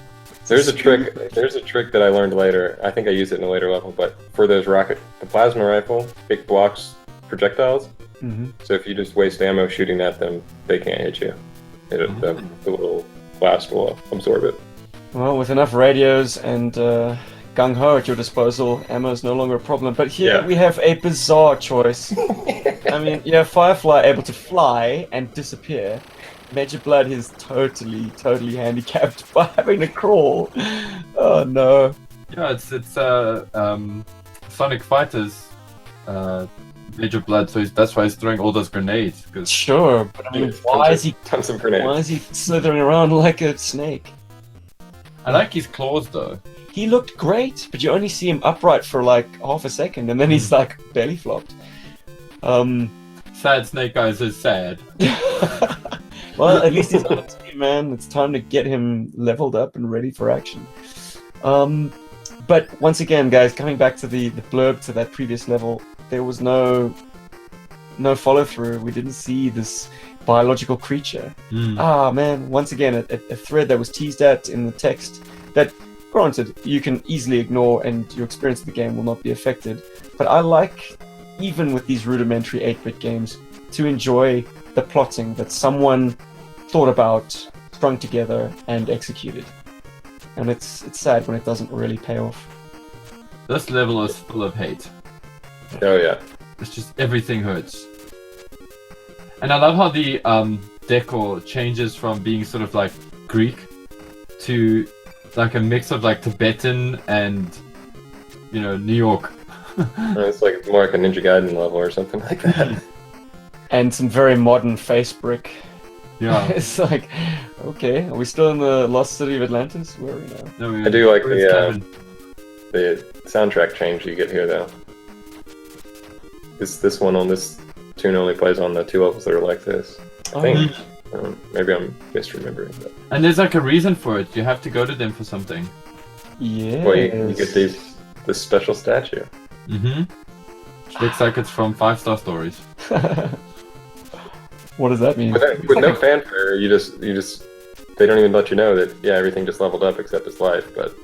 There's a trick that I learned later. I think I used it in a later level, but for those the plasma rifle, it blocks projectiles. So if you just waste ammo shooting at them, they can't hit you. The little blast will absorb it. Well, with enough radios and gung-ho at your disposal, ammo is no longer a problem. But here we have a bizarre choice. I mean, you have Firefly able to fly and disappear. Major Blood is totally handicapped by having to crawl. Oh no. Yeah, it's Sonic Fighters Major Blood, so that's why he's throwing all those grenades. Cause... Sure, but I mean, why is he slithering around like a snake? I like his claws though. He looked great, but you only see him upright for like half a second, and then he's like belly flopped. Sad Snake Eyes is sad. Well, at least he's on the team, man. It's time to get him leveled up and ready for action. But once again, guys, coming back to the blurb to that previous level, there was no follow through. We didn't see this biological creature. Ah, man, once again, a thread that was teased at in the text that, granted, you can easily ignore and your experience of the game will not be affected. But I like, even with these rudimentary 8-bit games, to enjoy the plotting that someone thought about, strung together, and executed. And it's sad when it doesn't really pay off. This level is full of hate. Oh yeah. It's just everything hurts. And I love how the decor changes from being sort of like Greek to like a mix of like Tibetan and, you know, New York. It's like more like a Ninja Gaiden level or something like that. And some very modern face brick. Yeah. It's like, okay, are we still in the lost city of Atlantis? Where are we now? No, I do like the soundtrack change you get here though. This one on this tune only plays on the 2 levels that are like this. I think. Maybe I'm misremembering. But... And there's like a reason for it. You have to go to them for something. Yeah. Well, you get this special statue. Looks like it's from 5-Star Stories. What does that mean? With no fanfare, you just they don't even let you know that everything just leveled up except his life. But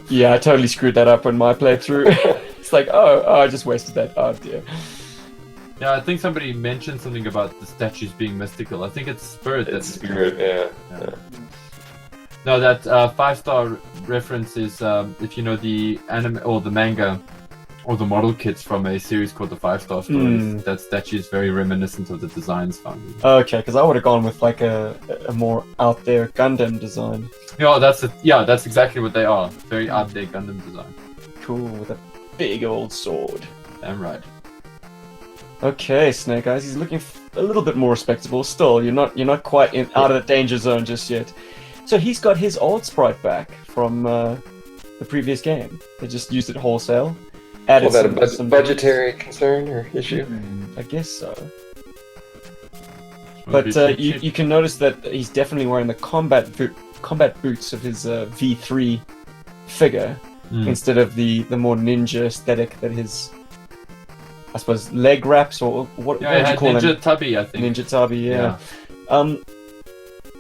yeah, I totally screwed that up on my playthrough. It's like, oh, I just wasted that. Oh dear. Yeah, I think somebody mentioned something about the statues being mystical. I think it's Spirit. It's Spirit, yeah. No, that 5-star reference is if you know the anime or the manga or the model kits from a series called the 5-star Stories. That statue is very reminiscent of the designs found. Okay, because I would have gone with like a more out there Gundam design. That's exactly what they are. Very out there Gundam design. Cool, with a big old sword. Damn right. Okay, Snake Eyes, he's looking a little bit more respectable. Still, you're not quite out of the danger zone just yet. So he's got his old sprite back from the previous game. They just used it wholesale. Was that a budgetary concern or issue? I guess so. But you can notice that he's definitely wearing the combat boots of his V3 figure instead of the more ninja aesthetic that his, I suppose, leg wraps or what would you call Ninja them? Tubby, I think. Ninja Tubby, yeah.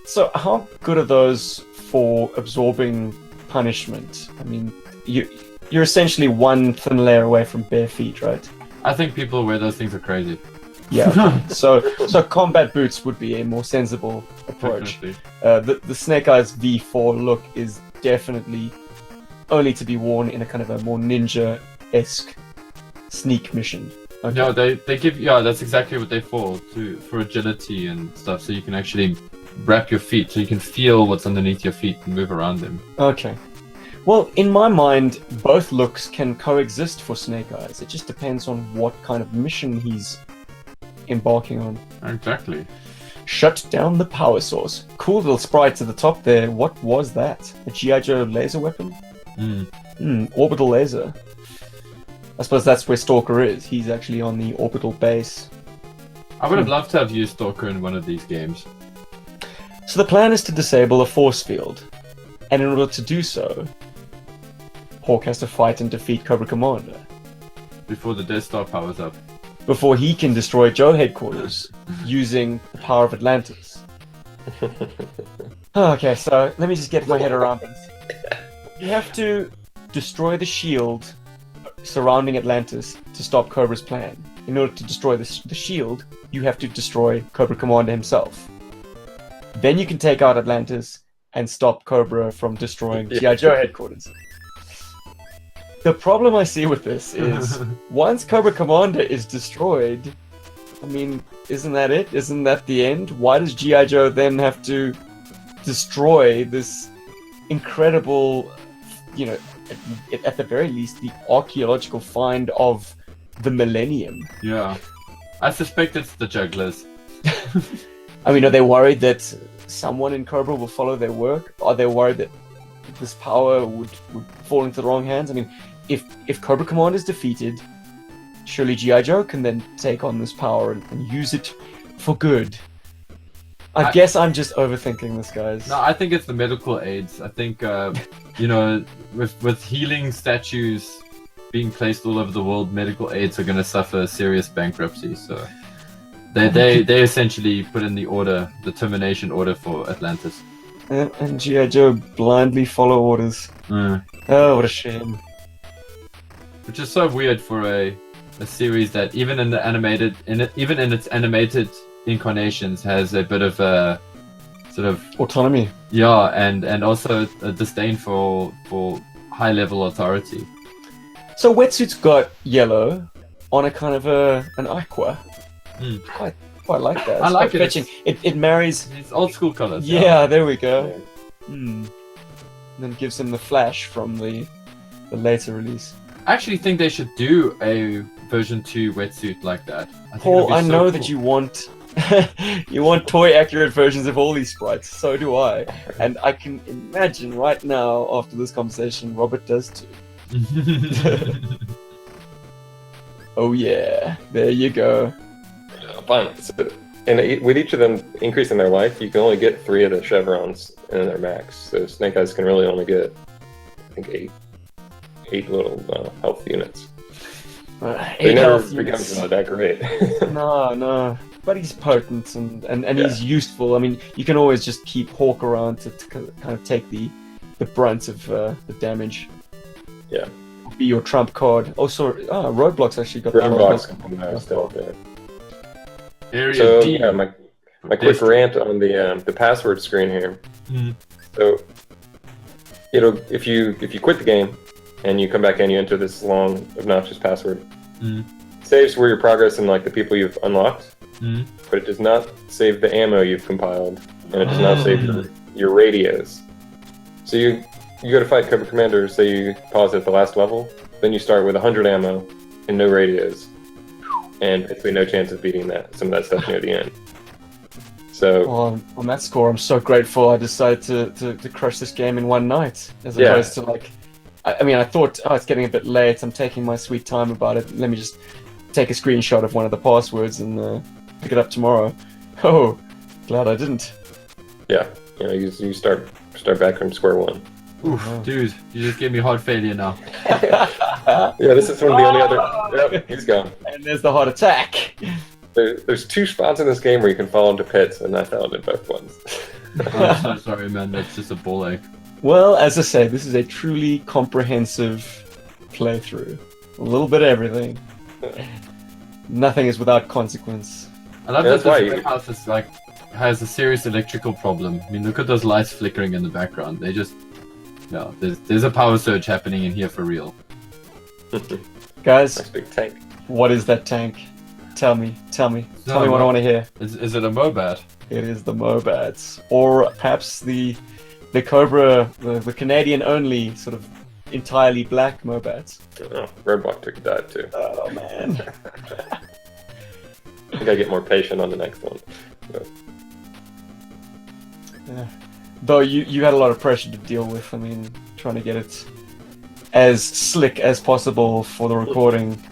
So how good are those for absorbing punishment? I mean, you're essentially one thin layer away from bare feet, right? I think people who wear those things are crazy. Yeah. so combat boots would be a more sensible approach. The Snake Eyes V4 look is definitely only to be worn in a kind of a more ninja-esque sneak mission. Okay. No, they give that's exactly what they're for agility and stuff, so you can actually wrap your feet, so you can feel what's underneath your feet and move around them. Okay. Well, in my mind, both looks can coexist for Snake Eyes. It just depends on what kind of mission he's embarking on. Exactly. Shut down the power source. Cool little sprite to the top there. What was that? A G.I. Joe laser weapon? Orbital laser. I suppose that's where Stalker is. He's actually on the orbital base. I would have loved to have used Stalker in one of these games. So the plan is to disable a force field. And in order to do so, Hawk has to fight and defeat Cobra Commander. Before the Death Star powers up. Before he can destroy Joe headquarters using the power of Atlantis. Okay, so let me just get my head around this. You have to destroy the shield surrounding Atlantis to stop Cobra's plan. In order to destroy the shield, you have to destroy Cobra Commander himself. Then you can take out Atlantis and stop Cobra from destroying G.I. Joe headquarters. The problem I see with this is, once Cobra Commander is destroyed, I mean, isn't that it? Isn't that the end? Why does G.I. Joe then have to destroy this incredible, at the very least, the archaeological find of the millennium? Yeah. I suspect it's the jugglers. I mean, are they worried that someone in Cobra will follow their work? Are they worried that this power would fall into the wrong hands? I mean, if Cobra Commander is defeated, surely G.I. Joe can then take on this power and use it for good. I guess I'm just overthinking this, guys. No, I think it's the medical aids. I think, with healing statues being placed all over the world, medical aids are going to suffer serious bankruptcy, so... They essentially put in the termination order for Atlantis. And G.I. Joe blindly follow orders. Oh, what a shame. Which is so weird for a series that even in its animated incarnations has a bit of a sort of autonomy. Yeah, and also a disdain for high level authority. So Wetsuit's got yellow on a kind of an aqua. Quite like that. I like it. Fetching. It marries. It's old school colors. Yeah, there we go. And then gives him the flash from the later release. I actually think they should do a version 2 wetsuit like that. Paul, I know that you want toy accurate versions of all these sprites. So do I, and I can imagine right now after this conversation, Robert does too. Oh yeah, there you go. Fine. So, and with each of them increasing their life, you can only get 3 of the chevrons in their max. So Snake Eyes can really only get, I think, 8 little health units. 8 health becomes units. That great. No. But he's potent and he's useful. I mean, you can always just keep Hawk around to kind of take the brunt of the damage. Yeah. Be your trump card. Also, Roadblock's actually got Roadblock's still there. Area So D. yeah, my quick rant on the password screen here. Mhm. So if you quit the game and you come back in, you enter this long obnoxious password. Mhm. Saves where your progress and like the people you've unlocked, Mhm. but it does not save the ammo you've compiled, and it does not save your radios. So you go to fight Cobra Commander, say you pause at the last level, then you start with 100 ammo and no radios, and basically no chance of beating some of that stuff near the end. So Well, on that score, I'm so grateful I decided to crush this game in one night, as Yeah. opposed to like, I mean, I thought, oh, it's getting a bit late. I'm taking my sweet time about it. Let me just take a screenshot of one of the passwords and pick it up tomorrow. Oh, glad I didn't. yeah, you start back from square one. Oof, dude, you just gave me heart failure now. Yeah, this is one of the only other. Yep, he's gone. And there's the heart attack. There's 2 spots in this game where you can fall into pits, and I fell into both ones. I'm so sorry, man. That's just a ball ache. Well, as I say, this is a truly comprehensive playthrough. A little bit of everything. Nothing is without consequence. I love Yeah, that that's why this you- house is like has a serious electrical problem. I mean, look at those lights flickering in the background. They just no. There's a power surge happening in here for real. Guys, Nice big tank. what is that tank? Tell me. Tell me what I well- want to hear. Is it a Mobat? It is the Mobats. Or perhaps the Cobra, the Canadian-only sort of entirely black Mobats. Oh, Roadblock took a dive too. Oh, man. I think I get more patient on the next one. Though you had a lot of pressure to deal with. I mean, trying to get it as slick as possible for the recording.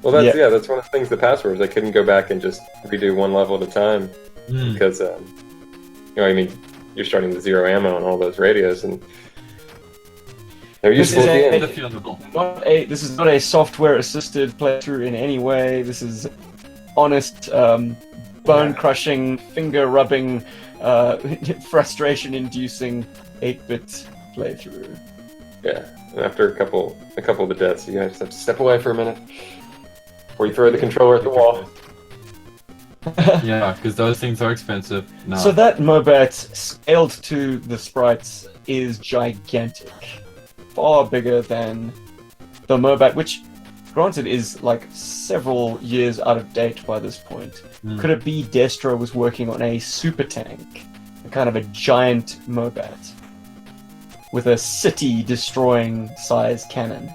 Well, that's one of the things. The passwords, I couldn't go back and just redo one level at a time because I mean, you're starting with 0 ammo on all those radios, and they're This useful is at the end. Understandable. This is not a software-assisted playthrough in any way. This is honest, bone-crushing, finger-rubbing, frustration-inducing 8-bit playthrough. Yeah, and after a couple of the deaths, you guys have to step away for a minute before you throw the controller at the wall. Yeah, because those things are expensive. No. So that Mobat, scaled to the sprites, is gigantic. Far bigger than the Mobat, which, granted, is like several years out of date by this point. Could it be Destro was working on a super tank? A kind of a giant Mobat. With a city-destroying size cannon.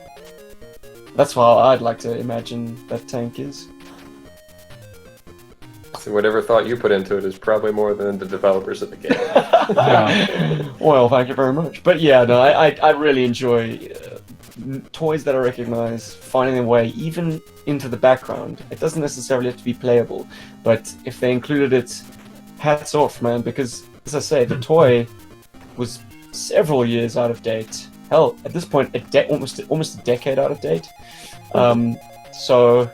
That's how I'd like to imagine that tank is. So whatever thought you put into it is probably more than the developers of the game. Yeah. Well, thank you very much. But yeah, no, I really enjoy toys that are recognized, finding their way even into the background. It doesn't necessarily have to be playable, but if they included it, hats off, man, because, as I say, the toy was several years out of date. Hell, at this point, almost a decade out of date. So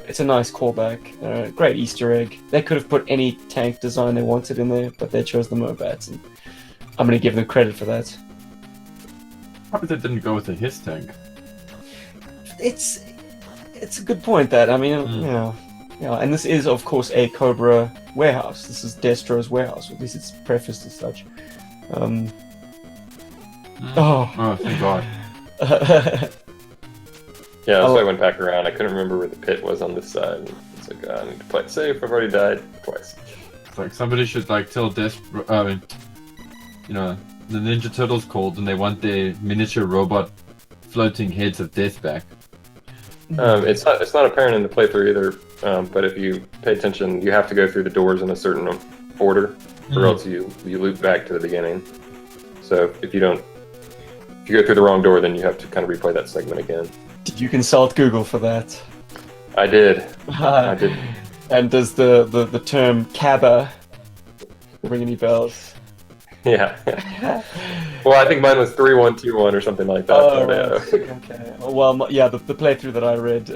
it's a nice callback. Great Easter egg. They could have put any tank design they wanted in there, but they chose the Mobats, and I'm going to give them credit for that. Probably they didn't go with the his tank. It's a good point. That I mean, yeah, and this is of course a Cobra warehouse. This is Destro's warehouse. At least it's prefaced as such. Oh, thank God. Yeah, that's why I went back around. I couldn't remember where the pit was on this side. It's like, I need to play it safe. I've already died twice. It's like somebody should like tell Destro, the Ninja Turtles called and they want their miniature robot floating heads of death back. It's not apparent in the playthrough either, but if you pay attention, you have to go through the doors in a certain order, or else you loop back to the beginning. So if you go through the wrong door, then you have to kind of replay that segment again. Did you consult Google for that? I did. I did. And does the term Cabba ring any bells? Yeah. Well, I think mine was 3121 or something like that. Oh, but, right. Okay. Well, yeah, the playthrough that I read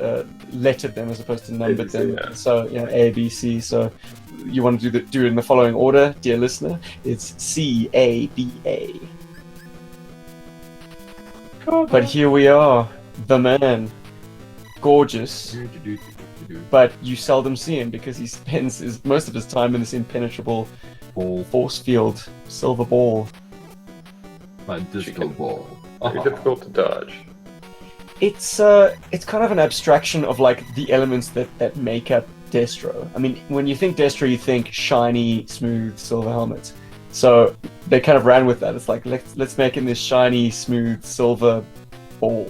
lettered them as opposed to numbered them. Yeah. So, A, B, C. So, you want to do it in the following order, dear listener? It's C, A, B, A. But here we are, the man. gorgeous, but you seldom see him because he spends most of his time in this impenetrable force field silver ball. My Destro ball. Very difficult to dodge. It's kind of an abstraction of like the elements that make up Destro. I mean, when you think Destro, you think shiny, smooth silver helmets. So they kind of ran with that. It's like let's make him this shiny, smooth silver ball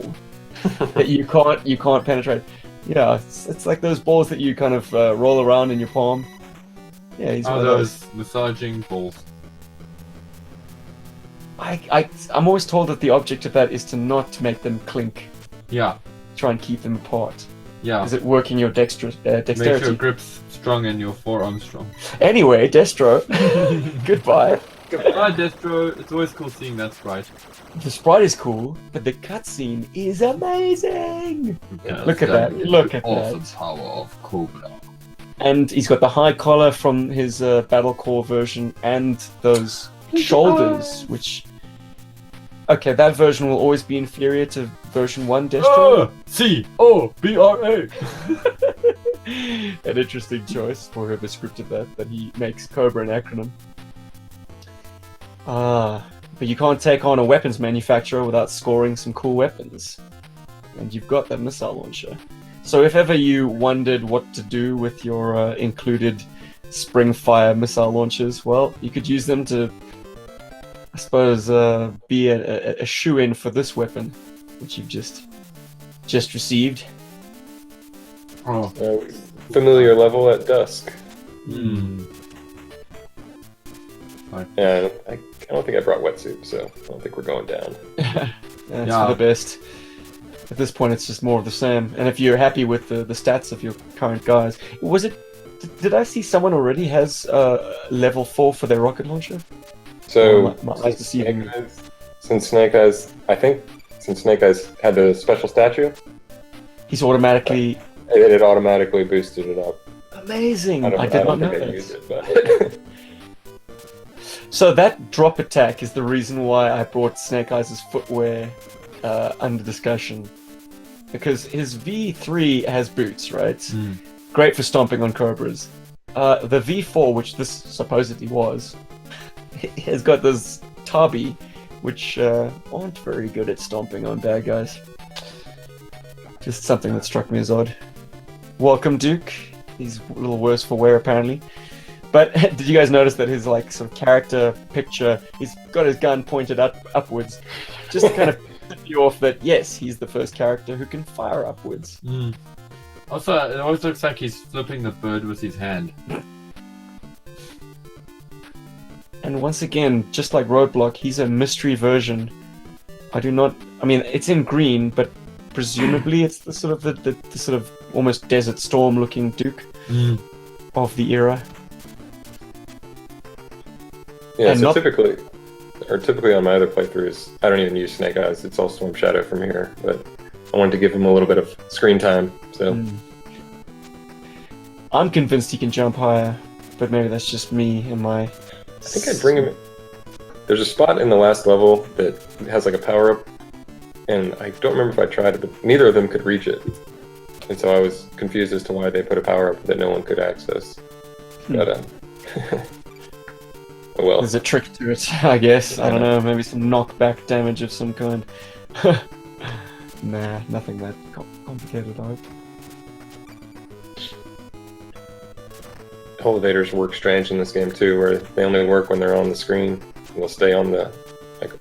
that you can't penetrate. Yeah, it's like those balls that you kind of roll around in your palm. Yeah, he's one of those massaging balls. I'm always told that the object of that is to not make them clink. Yeah. Try and keep them apart. Yeah. Is it working your dexterity? Make your grips strong and your forearms strong. Anyway, Destro, goodbye. Goodbye, Destro. It's always cool seeing that sprite. The sprite is cool, but the cutscene is amazing. Yeah, Look at that. Look at awesome that. Power of Cobra. And he's got the high collar from his Battle Core version and those shoulders, which... Okay, that version will always be inferior to version 1 Destro. C-O-B-R-A. An interesting choice for whoever scripted that he makes Cobra an acronym. But you can't take on a weapons manufacturer without scoring some cool weapons. And you've got that missile launcher. So if ever you wondered what to do with your included Springfire missile launchers, well, you could use them to, I suppose, be a shoe-in for this weapon, which you've just received. Oh. Familiar level at dusk. Hmm. Yeah, I don't think I brought wetsuit, so I don't think we're going down. That's for the best. At this point, it's just more of the same. And if you're happy with the stats of your current guys, was it? Did I see someone already has level 4 for their rocket launcher? So my eyes deceiving me. Since Snake Eyes had the special statue, He's automatically. it automatically boosted it up. Amazing! I did not know that. Use it, but... So that drop attack is the reason why I brought Snake Eyes' footwear under discussion. Because his V3 has boots, right? Great for stomping on Cobras. The V4, which this supposedly was, has got this tabi, which aren't very good at stomping on bad guys. Just something that struck me as odd. Welcome, Duke. He's a little worse for wear, apparently. But did you guys notice that his like sort of character picture, he's got his gun pointed upwards, just to kind of tip you off that yes, he's the first character who can fire upwards. Also, it always looks like he's flipping the bird with his hand. And once again, just like Roadblock, he's a mystery version. I mean, it's in green, but presumably it's the sort of the sort of almost Desert Storm looking Duke of the era. Yeah, and so typically on my other playthroughs, I don't even use Snake Eyes. It's all Storm Shadow from here, but I wanted to give him a little bit of screen time. So I'm convinced he can jump higher, but maybe that's just me and my. I think I'd bring him. There's a spot in the last level that has like a power up, and I don't remember if I tried it, but neither of them could reach it, and so I was confused as to why they put a power up that no one could access. But oh well. There's a trick to it, I guess. I don't know, maybe some knockback damage of some kind. Nah, nothing that complicated, I hope. Elevators work strange in this game too, where they only work when they're on the screen. They'll stay on the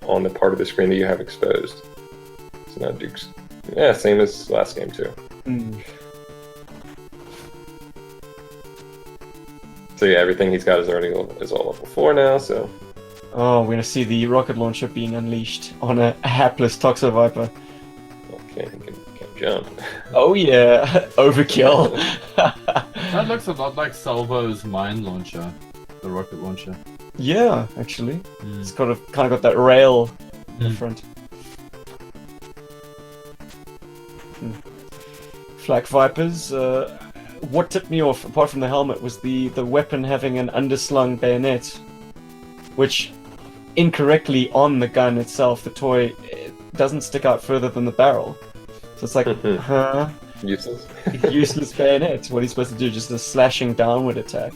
part of the screen that you have exposed. So now Duke's same as last game too. So yeah, everything he's got is all level 4 now. So we're gonna see the rocket launcher being unleashed on a hapless Toxo Viper. Okay, he can jump. Oh yeah, overkill. That looks a lot like Salvo's mine launcher, the rocket launcher. Yeah, actually, it's kind of got that rail in front. Flak Vipers. What tipped me off, apart from the helmet, was the weapon having an underslung bayonet, which incorrectly on the gun itself, the toy, it doesn't stick out further than the barrel. So it's like, Useless. Useless bayonet. What are you supposed to do? Just a slashing downward attack.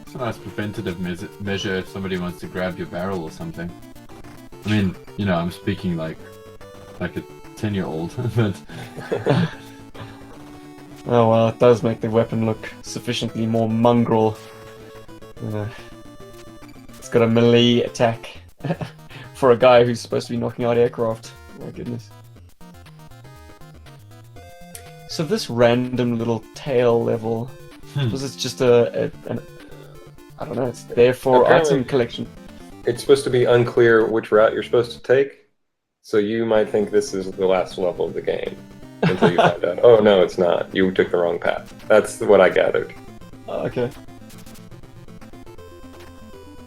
It's a nice preventative measure if somebody wants to grab your barrel or something. I mean, you know, I'm speaking like a 10-year-old, but Oh well, it does make the weapon look sufficiently more mongrel. It's got a melee attack for a guy who's supposed to be knocking out aircraft. My goodness. So this random little tail level, was it just an I don't know, it's there for Apparently- item collection. It's supposed to be unclear which route you're supposed to take, so you might think this is the last level of the game until you find out. Oh no, it's not. You took the wrong path. That's what I gathered. Oh, okay.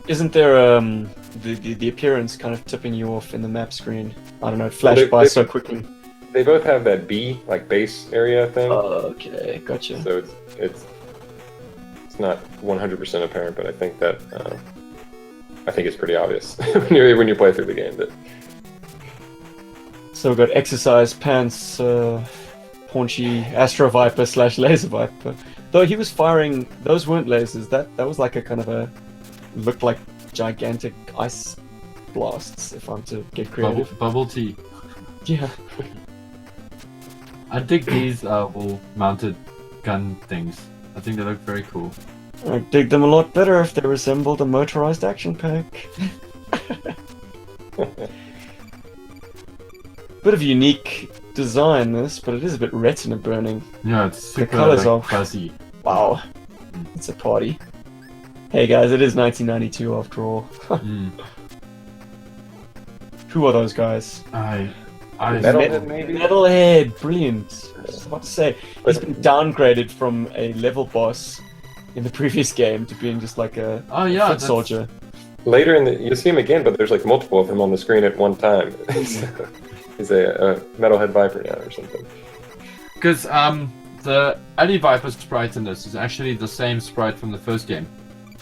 Isn't there the appearance kind of tipping you off in the map screen? I don't know, it flashed by so quickly. They both have that B, like base area thing. Okay, gotcha. So it's not 100% apparent, but I think that I think it's pretty obvious when you play through the game. That So we've got exercise pants, paunchy Astro Viper / Laser Viper. Though he was firing, those weren't lasers. That was like a kind of a looked like gigantic ice blasts. If I'm to get creative. bubble tea. Yeah. I dig these wall-mounted gun things. I think they look very cool. I dig them a lot better if they resembled a motorized action pack. Bit of unique design this, but it is a bit retina burning. Yeah, it's super colours are- fuzzy. Wow, it's a party. Hey guys, it is 1992 after all. Mm. Who are those guys? I Metalhead, maybe? Metalhead, brilliant. I was about to say, he's But- been downgraded from a level boss in the previous game to being just like a Oh yeah, foot soldier. Later in the, you see him again, but there's like multiple of him on the screen at one time. He's a Metalhead Viper now or something. because the Ali Viper sprite in this is actually the same sprite from the first game.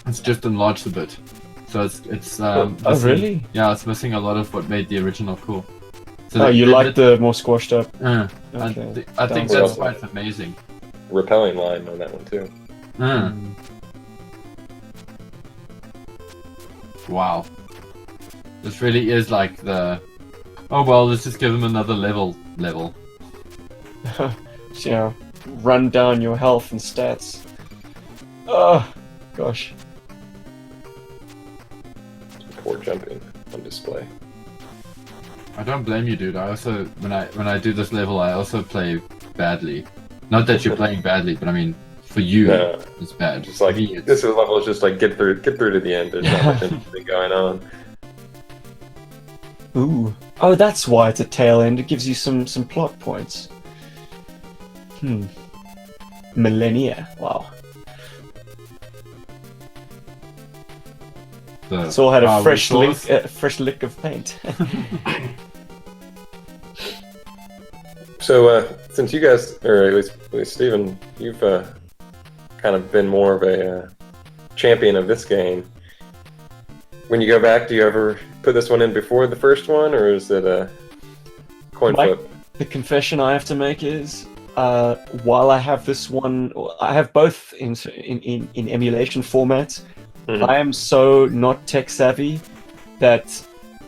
It's just enlarged a bit, so it's Oh, missing- really? Yeah, it's missing a lot of what made the original cool. So Oh, they- you they like did- the more squashed up? I Okay. think Down that's south. why it's amazing. Repelling line on that one too. Wow, this really is like the. Oh well, let's just give him another level. You know, run down your health and stats. Oh, gosh. Poor jumping on display. I don't blame you, dude. I also when I do this level, I also play badly. Not that you're playing badly, but I mean, for you, No. it's bad. Just like For me, it's- this level is just like get through to the end. There's not much anything going on. Ooh. Oh, that's why it's a tail end. It gives you some plot points. Millennia. Wow. the- It's all had a our fresh resource. fresh lick of paint. So since you guys, or at least Steven, you've kind of been more of a champion of this game. When you go back, do you ever put this one in before the first one, or is it a coin Mike? flip? The confession I have to make is, while I have this one, I have both in emulation formats. Mhm. I am so not tech savvy that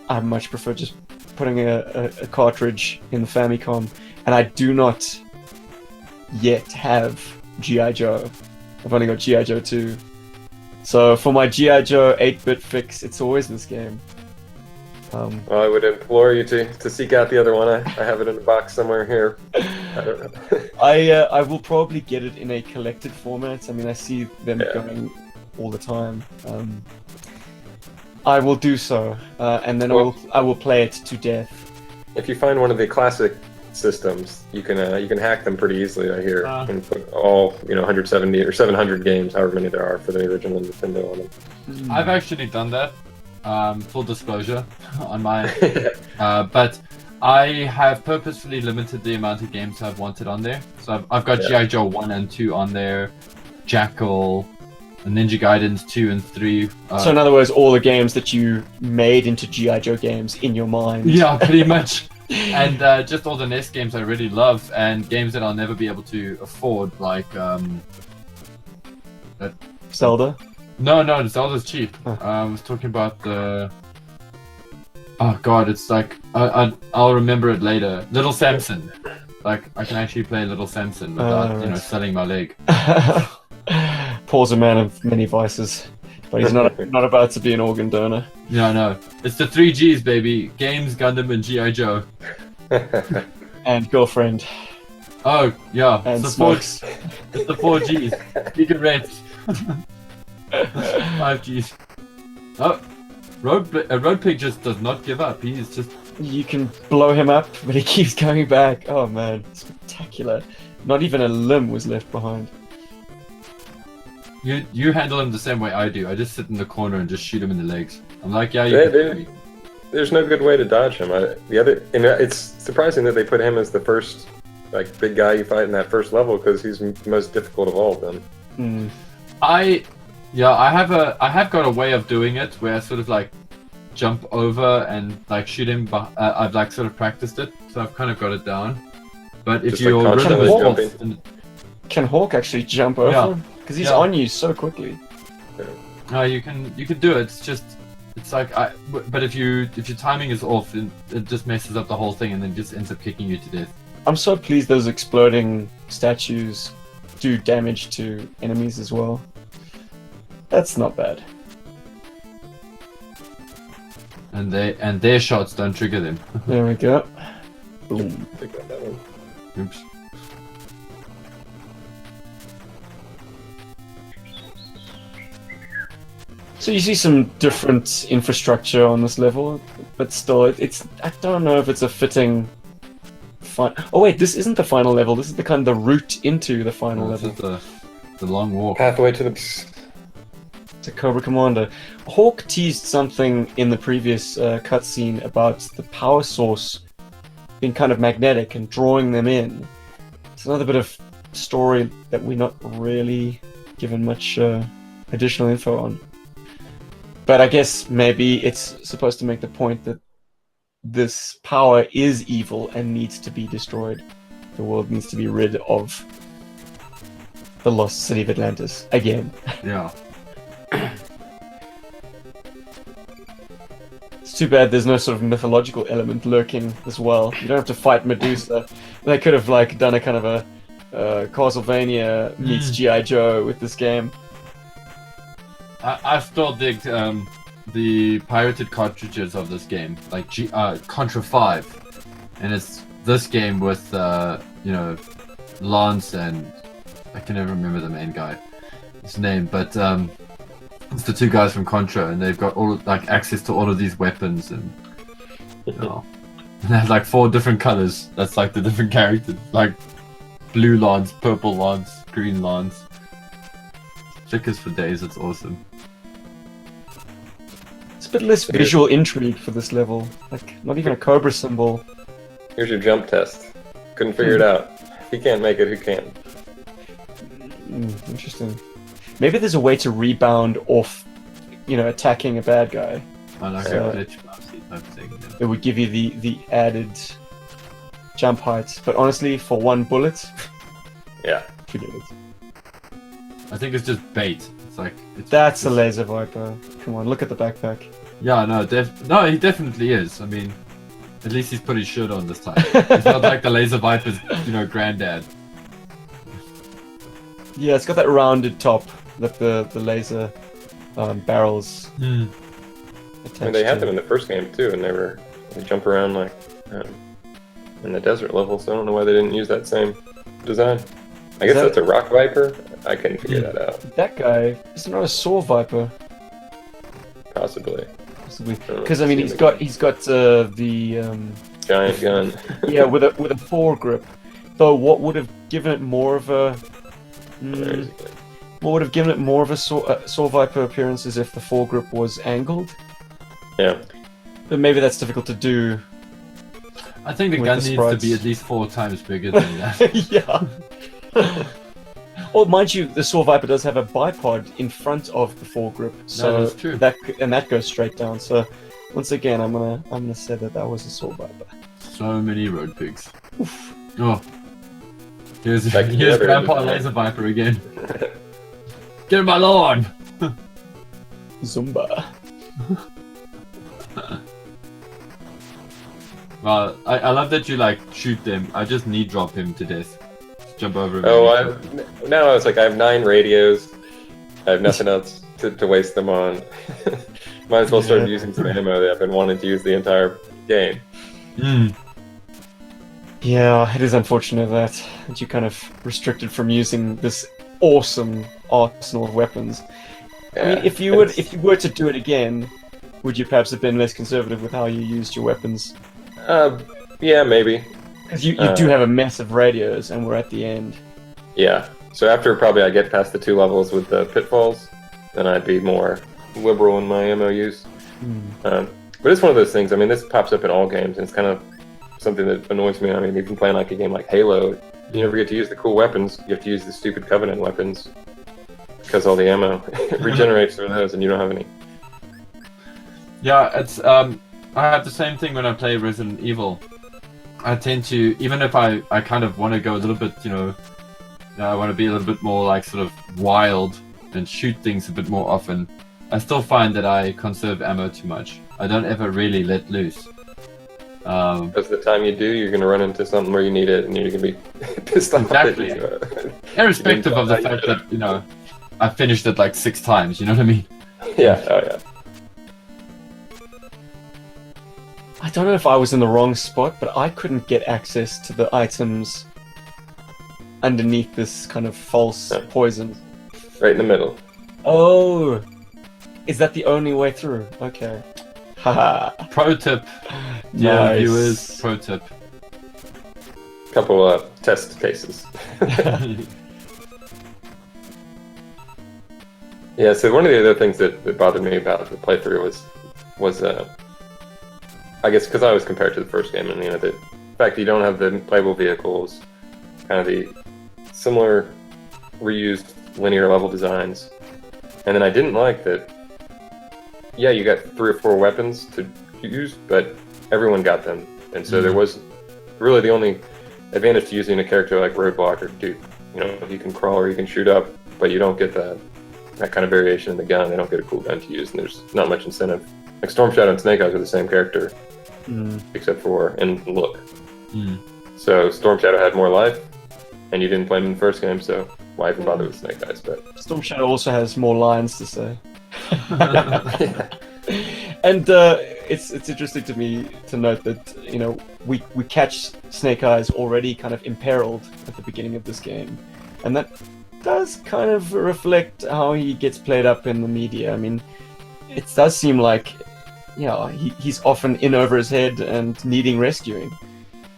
I much prefer just putting a cartridge in the Famicom, and I do not yet have G.I. Joe. I've only got G.I. Joe 2. So for my G.I. Joe 8-bit fix, it's always this game. Well, I would implore you to seek out the other one. I have it in a box somewhere here. I don't know. I will probably get it in a collected format. I mean, I see them Yeah. going all the time. I will do so, and then Well- I will play it to death. If you find one of the classic systems, you can hack them pretty easily. I hear, and put all 170 or 700 games, however many there are for the original Nintendo on them. I've actually done that. Full disclosure on my. But I have purposefully limited the amount of games I've wanted on there. So I've got Yeah. G.I. Joe 1 and 2 on there, Jackal, Ninja Gaidens 2 and 3. So in other words, all the games that you made into G.I. Joe games in your mind. Yeah, pretty much. And just all the NES games I really love, and games that I'll never be able to afford, like Zelda? No, Zelda's cheap. Huh. I was talking about the. Oh god, it's like I'll remember it later. Little Samson, like I can actually play Little Samson without Right. selling my leg. Paul's a man of many vices, but he's not about to be an organ donor. No, it's the 3 Gs, baby. Games, Gundam, and GI Joe. And girlfriend. Oh yeah, And it's the 4. smokes. It's the 4 Gs. Cigarettes. 5 Gs. Oh, Road Pig just does not give up. He's just. You can blow him up, but he keeps coming back. Oh man, spectacular. Not even a limb was left behind. You handle him the same way I do. I just sit in the corner and just shoot him in the legs. I'm like, yeah, you They- can they- hit me. There's no good way to dodge him. It's surprising that they put him as the first big guy you fight in that first level because he's the most difficult of all of them. Hmm. I have got a way of doing it where I sort of like jump over and like shoot him. I've like sort of practiced it, so I've kind of got it down. But if Just, like, you're constantly really jumping. and, Can Hawk actually jump over Yeah. him? Because he's Yeah. on you so quickly. you can do it. It's like but if your timing is off, it just messes up the whole thing and then just ends up kicking you to death. I'm so pleased those exploding statues do damage to enemies as well. That's not bad. And their shots don't trigger them. There we go. Boom. Think about that one. Oops. So you see some different infrastructure on this level, but still, it's I don't know if it's a fitting. Oh wait, this isn't the final level. This is the kind of the route into the final This level. is the long walk. Pathway to the. To Cobra Commander. Hawk teased something in the previous cutscene about the power source being kind of magnetic and drawing them in. It's another bit of story that we're not really given much additional info on. But I guess maybe it's supposed to make the point that this power is evil and needs to be destroyed. The world needs to be rid of the lost city of Atlantis again. Yeah. It's too bad there's no sort of mythological element lurking as well. You don't have to fight Medusa. They could have like done a kind of a Castlevania meets G.I. Joe with this game. I still dig the pirated cartridges of this game, like Contra 5, and it's this game with Lance and I can never remember the main guy, his name, but it's the 2 guys from Contra, and they've got all like access to all of these weapons, and and they have like 4 different colors. That's like the different characters, like blue Lance, purple Lance, green Lance. Stickers for days. It's awesome. It's a bit less visual intrigue for this level. Like, not even a Cobra symbol. Here's your jump test. Couldn't figure it out. If you can't make it, who can? Interesting. Maybe there's a way to rebound off, attacking a bad guy. I like So- a glitch mousey type thing. Yeah. It would give you the added jump height. But honestly, for 1 bullet, Yeah. forget it. I think it's just bait. It's like That's a laser viper. Come on, look at the backpack. Yeah, no, he definitely is. I mean, at least he's put his shirt on this time. It's not like the laser viper's, granddad. Yeah, it's got that rounded top that the laser barrels attached I mean, they had to. them in the first game too, and they jump around like in the desert level. So I don't know why they didn't use that same design. I guess that- that's a rock viper. I couldn't figure that out. That guy is not a saw viper, Possibly possibly. don't know. Because I mean, he's got the giant gun. yeah with a foregrip. Though, what would have given it more of a what would have given it more of a saw viper appearance is if the foregrip was angled. Yeah. But maybe that's difficult to do. I think the With gun the needs to be sprites. at least 4 times bigger than that. Yeah. Oh, mind you, the Saw Viper does have a bipod in front of the foregrip, so is true. that goes straight down. So once again, I'm gonna say that was a Saw Viper. So many road pigs. Oof. Oh. Here's Back to the other end of Grandpa the Laser Viper again. Get in my lawn! Zumba. Well, I love that you like shoot them. I just knee drop him to death. Just jump over him. Oh, now I was like, I have 9 radios. I have nothing else to waste them on. Might as well start using some ammo that I've been wanting to use the entire game. Yeah, it is unfortunate that you're kind of restricted from using this awesome arsenal of weapons. I mean, if you were to do it again, would you perhaps have been less conservative with how you used your weapons? Yeah, maybe. Because you do have a mess of radios, and we're at the end. Yeah. So after probably I get past the 2 levels with the pitfalls, then I'd be more liberal in my ammo use. But it's one of those things. I mean, this pops up in all games, and it's kind of something that annoys me. I mean, even playing like a game like Halo, you never get to use the cool weapons. You have to use the stupid Covenant weapons because all the ammo regenerates through those, and you don't have any. Yeah, it's I have the same thing when I play Resident Evil. I tend to, even if I kind of want to go a little bit, I want to be a little bit more like sort of wild and shoot things a bit more often. I still find that I conserve ammo too much. I don't ever really let loose. Because the time you do, you're going to run into something where you need it, and you're going to be pissed off. Exactly. Irrespective of the fact that, I finished it like 6 times, you know what I mean? Yeah, oh yeah. I don't know if I was in the wrong spot, but I couldn't get access to the items underneath this kind of false poison. Right in the middle. Oh! Is that the only way through? Okay. Haha. Pro tip. Yeah, Nice. viewers, pro tip. Couple test cases. Yeah, so one of the other things that bothered me about the playthrough was I guess because I was compared to the first game, and the fact that you don't have the playable vehicles, kind of the similar reused linear level designs, and then I didn't like that. Yeah, you got 3 or 4 weapons to use, but everyone got them, and so there was really the only advantage to using a character like Roadblock or Duke. You can crawl or you can shoot up, but you don't get that kind of variation in the gun. They don't get a cool gun to use, and there's not much incentive. Like Storm Shadow and Snake Eyes are the same character, except for in look. So Storm Shadow had more life, and you didn't play him in the first game, so why even bother with Snake Eyes? But Storm Shadow also has more lines to say. And it's interesting to me to note that we catch Snake Eyes already kind of imperiled at the beginning of this game, and that does kind of reflect how he gets played up in the media. I mean, it does seem like he's often in over his head and needing rescuing.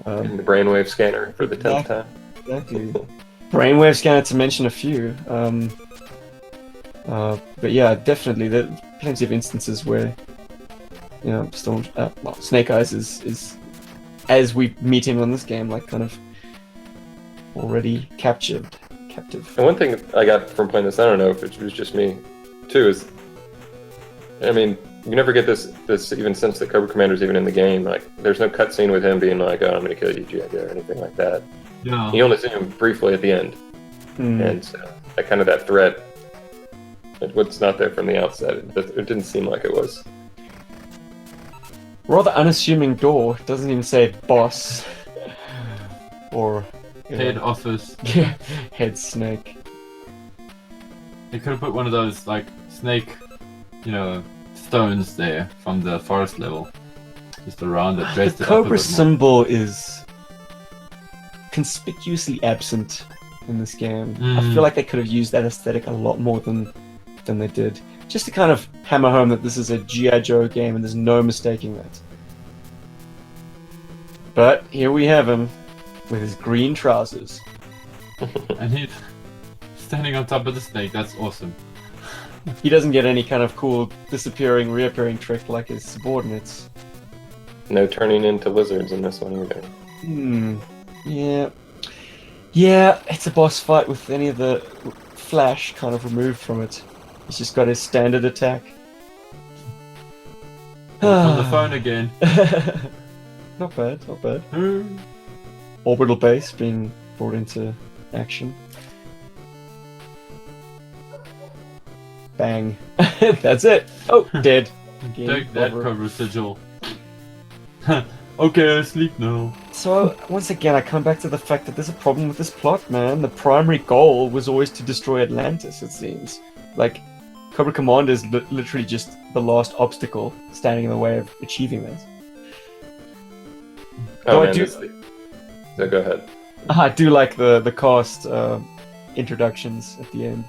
in the brainwave scanner for the 10th time. Exactly. Brainwave scanner, to mention a few. But yeah, definitely there are plenty of instances where Snake Eyes is as we meet him on this game, like kind of already captive. And one thing I got from playing this, I don't know if it was just me too, is I mean, you never get this even since the Cobra Commander's even in the game. Like, there's no cutscene with him being like, "Oh, I'm gonna kill you, G.I. Joe," or anything like that. No. You only see him briefly at the end, and so that threat, what's not there from the outset. It didn't seem like it was. Rather unassuming door. Doesn't even say boss or Head office. head snake. They could have put one of those like snake, stones there from the forest level, just around it. The Cobra symbol is conspicuously absent in this game. I feel like they could have used that aesthetic a lot more than they did, just to kind of hammer home that this is a G.I. Joe game and there's no mistaking that. But here we have him with his green trousers. And he's standing on top of the snake. That's awesome. He doesn't get any kind of cool disappearing, reappearing trick like his subordinates. No turning into lizards in this one either. Yeah. Yeah, it's a boss fight with any of the flash kind of removed from it. He's just got his standard attack. On the phone again. Not bad, not bad. Orbital base being brought into action. Bang. That's it. Oh, dead. Game Take that, over. Cobra Sigil. Okay, I sleep now. So, once again, I come back to the fact that there's a problem with this plot, man. The primary goal was always to destroy Atlantis, it seems. Like, Cobra Commander is literally just the last obstacle standing in the way of achieving this. Oh, Though man, so go ahead. I do like the cast introductions at the end.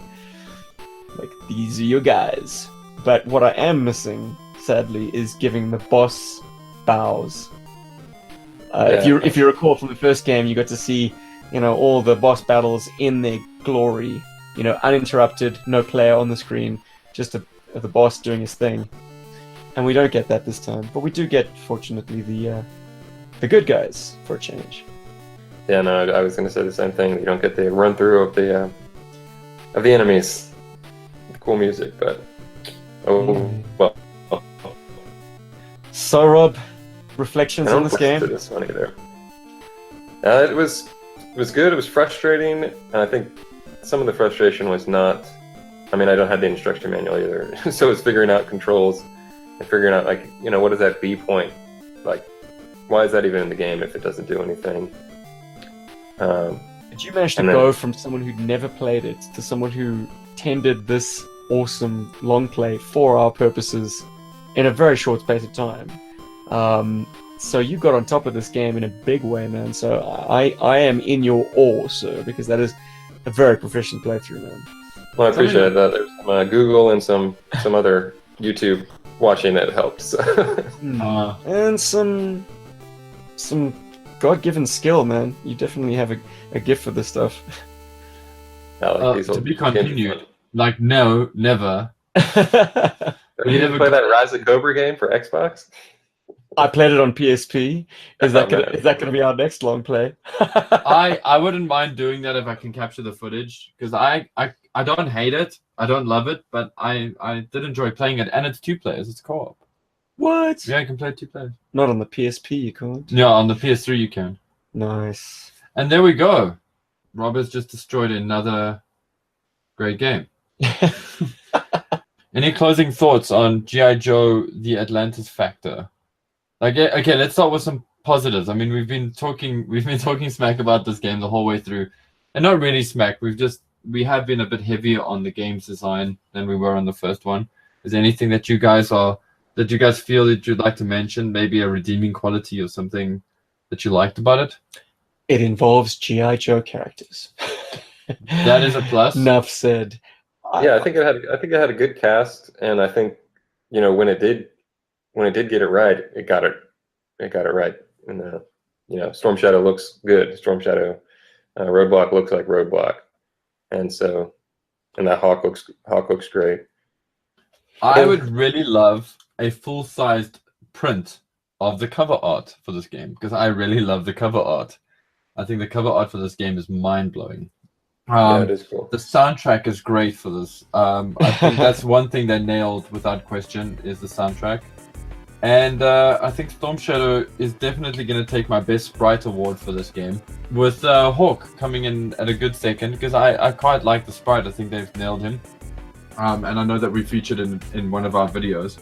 Like, these are your guys. But what I am missing, sadly, is giving the boss bows. If you recall from the first game, you got to see, all the boss battles in their glory, uninterrupted, no player on the screen, just the boss doing his thing. And we don't get that this time, but we do get, fortunately, the good guys for a change. Yeah, no, I was going to say the same thing. You don't get the run through of the enemies. Cool music, but well. So, Rob, reflections I don't on this game? To this one either. It was good. It was frustrating, and I think some of the frustration was not. I mean, I don't have the instruction manual either, so it's figuring out controls and figuring out what is that B point? Like, why is that even in the game if it doesn't do anything? Did you manage to go from someone who'd never played it to someone who tended this awesome long play for our purposes in a very short space of time? So you got on top of this game in a big way, man. So I am in your awe, sir, because that is a very proficient playthrough, man. Well, I appreciate that. There's some Google and some other YouTube watching that helped. So. And some God-given skill, man. You definitely have a gift for this stuff. To be continued. Like, no, never. You didn't play that Rise of Cobra game for Xbox? I played it on PSP. Is that gonna be our next long play? I wouldn't mind doing that if I can capture the footage, because I don't hate it, I don't love it, but I did enjoy playing it, and it's 2 players, it's co-op. What? Yeah, you can play 2 players. Not on the PSP, you can't. Yeah, on the PS3 you can. Nice. And there we go. Rob has just destroyed another great game. Any closing thoughts on G.I. Joe: The Atlantis Factor? Okay, let's start with some positives. I mean, we've been talking smack about this game the whole way through, and not really smack. We have been a bit heavier on the game's design than we were on the first one. Is there anything that you guys feel that you'd like to mention? Maybe a redeeming quality or something that you liked about it? It involves G.I. Joe characters. That is a plus. Enough said. Yeah, I think it had a good cast, and I think when it did get it right, it got it right. And Storm Shadow looks good. Storm Shadow, Roadblock looks like Roadblock, and that Hawk looks great. I would really love a full-sized print of the cover art for this game, because I really love the cover art. I think the cover art for this game is mind-blowing. Yeah, it is cool. The soundtrack is great for this. I think that's one thing they nailed without question, is the soundtrack. And I think Storm Shadow is definitely going to take my Best Sprite award for this game, with Hawk coming in at a good second, because I quite like the sprite. I think they've nailed him. And I know that we featured in one of our videos.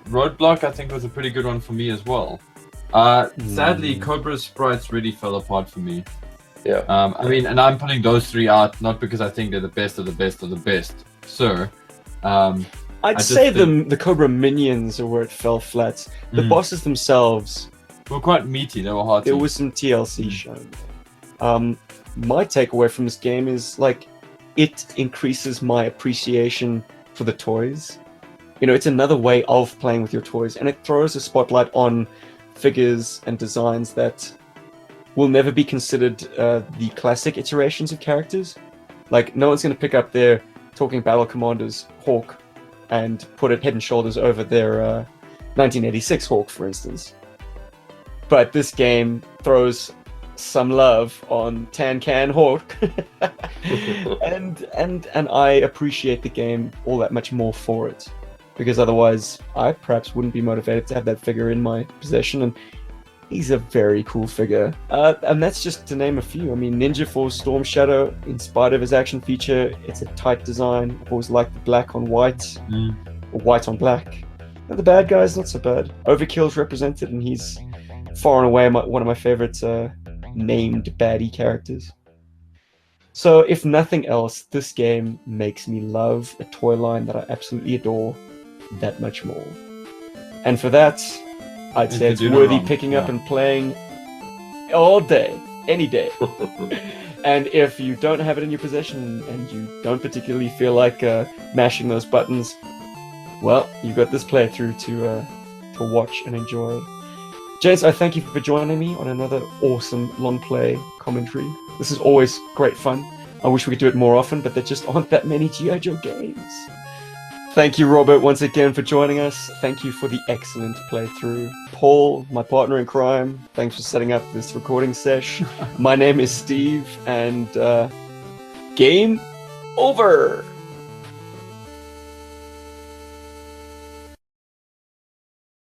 Roadblock, I think, was a pretty good one for me as well. Sadly, Cobra's sprites really fell apart for me. Yeah. I mean, and I'm putting those 3 out not because I think they're the best of the best of the best, sir. I'd say the Cobra minions are where it fell flat. The bosses themselves were quite meaty. They were hard. There was some TLC shown. My takeaway from this game is it increases my appreciation for the toys. It's another way of playing with your toys, and it throws a spotlight on figures and designs that will never be considered the classic iterations of characters. No one's going to pick up their Talking Battle Commander's Hawk and put it head and shoulders over their 1986 Hawk, for instance. But this game throws some love on Tan Can Hawk, and I appreciate the game all that much more for it, because otherwise I perhaps wouldn't be motivated to have that figure in my possession. And he's a very cool figure, and that's just to name a few. I mean, Ninja Force Storm Shadow, in spite of his action feature, it's a tight design. I've always liked the black on white, or white on black. And the bad guy's not so bad. Overkill's represented, and he's far and away one of my favorite named baddie characters. So, if nothing else, this game makes me love a toy line that I absolutely adore that much more. And for that, I'd say it's worthy picking up and playing all day, any day. And if you don't have it in your possession and you don't particularly feel like mashing those buttons, well, you've got this playthrough to watch and enjoy. James, I thank you for joining me on another awesome long play commentary. This is always great fun. I wish we could do it more often, but there just aren't that many G.I. Joe games. Thank you, Robert, once again for joining us. Thank you for the excellent playthrough. Paul, my partner in crime, thanks for setting up this recording sesh. My name is Steve, and game over!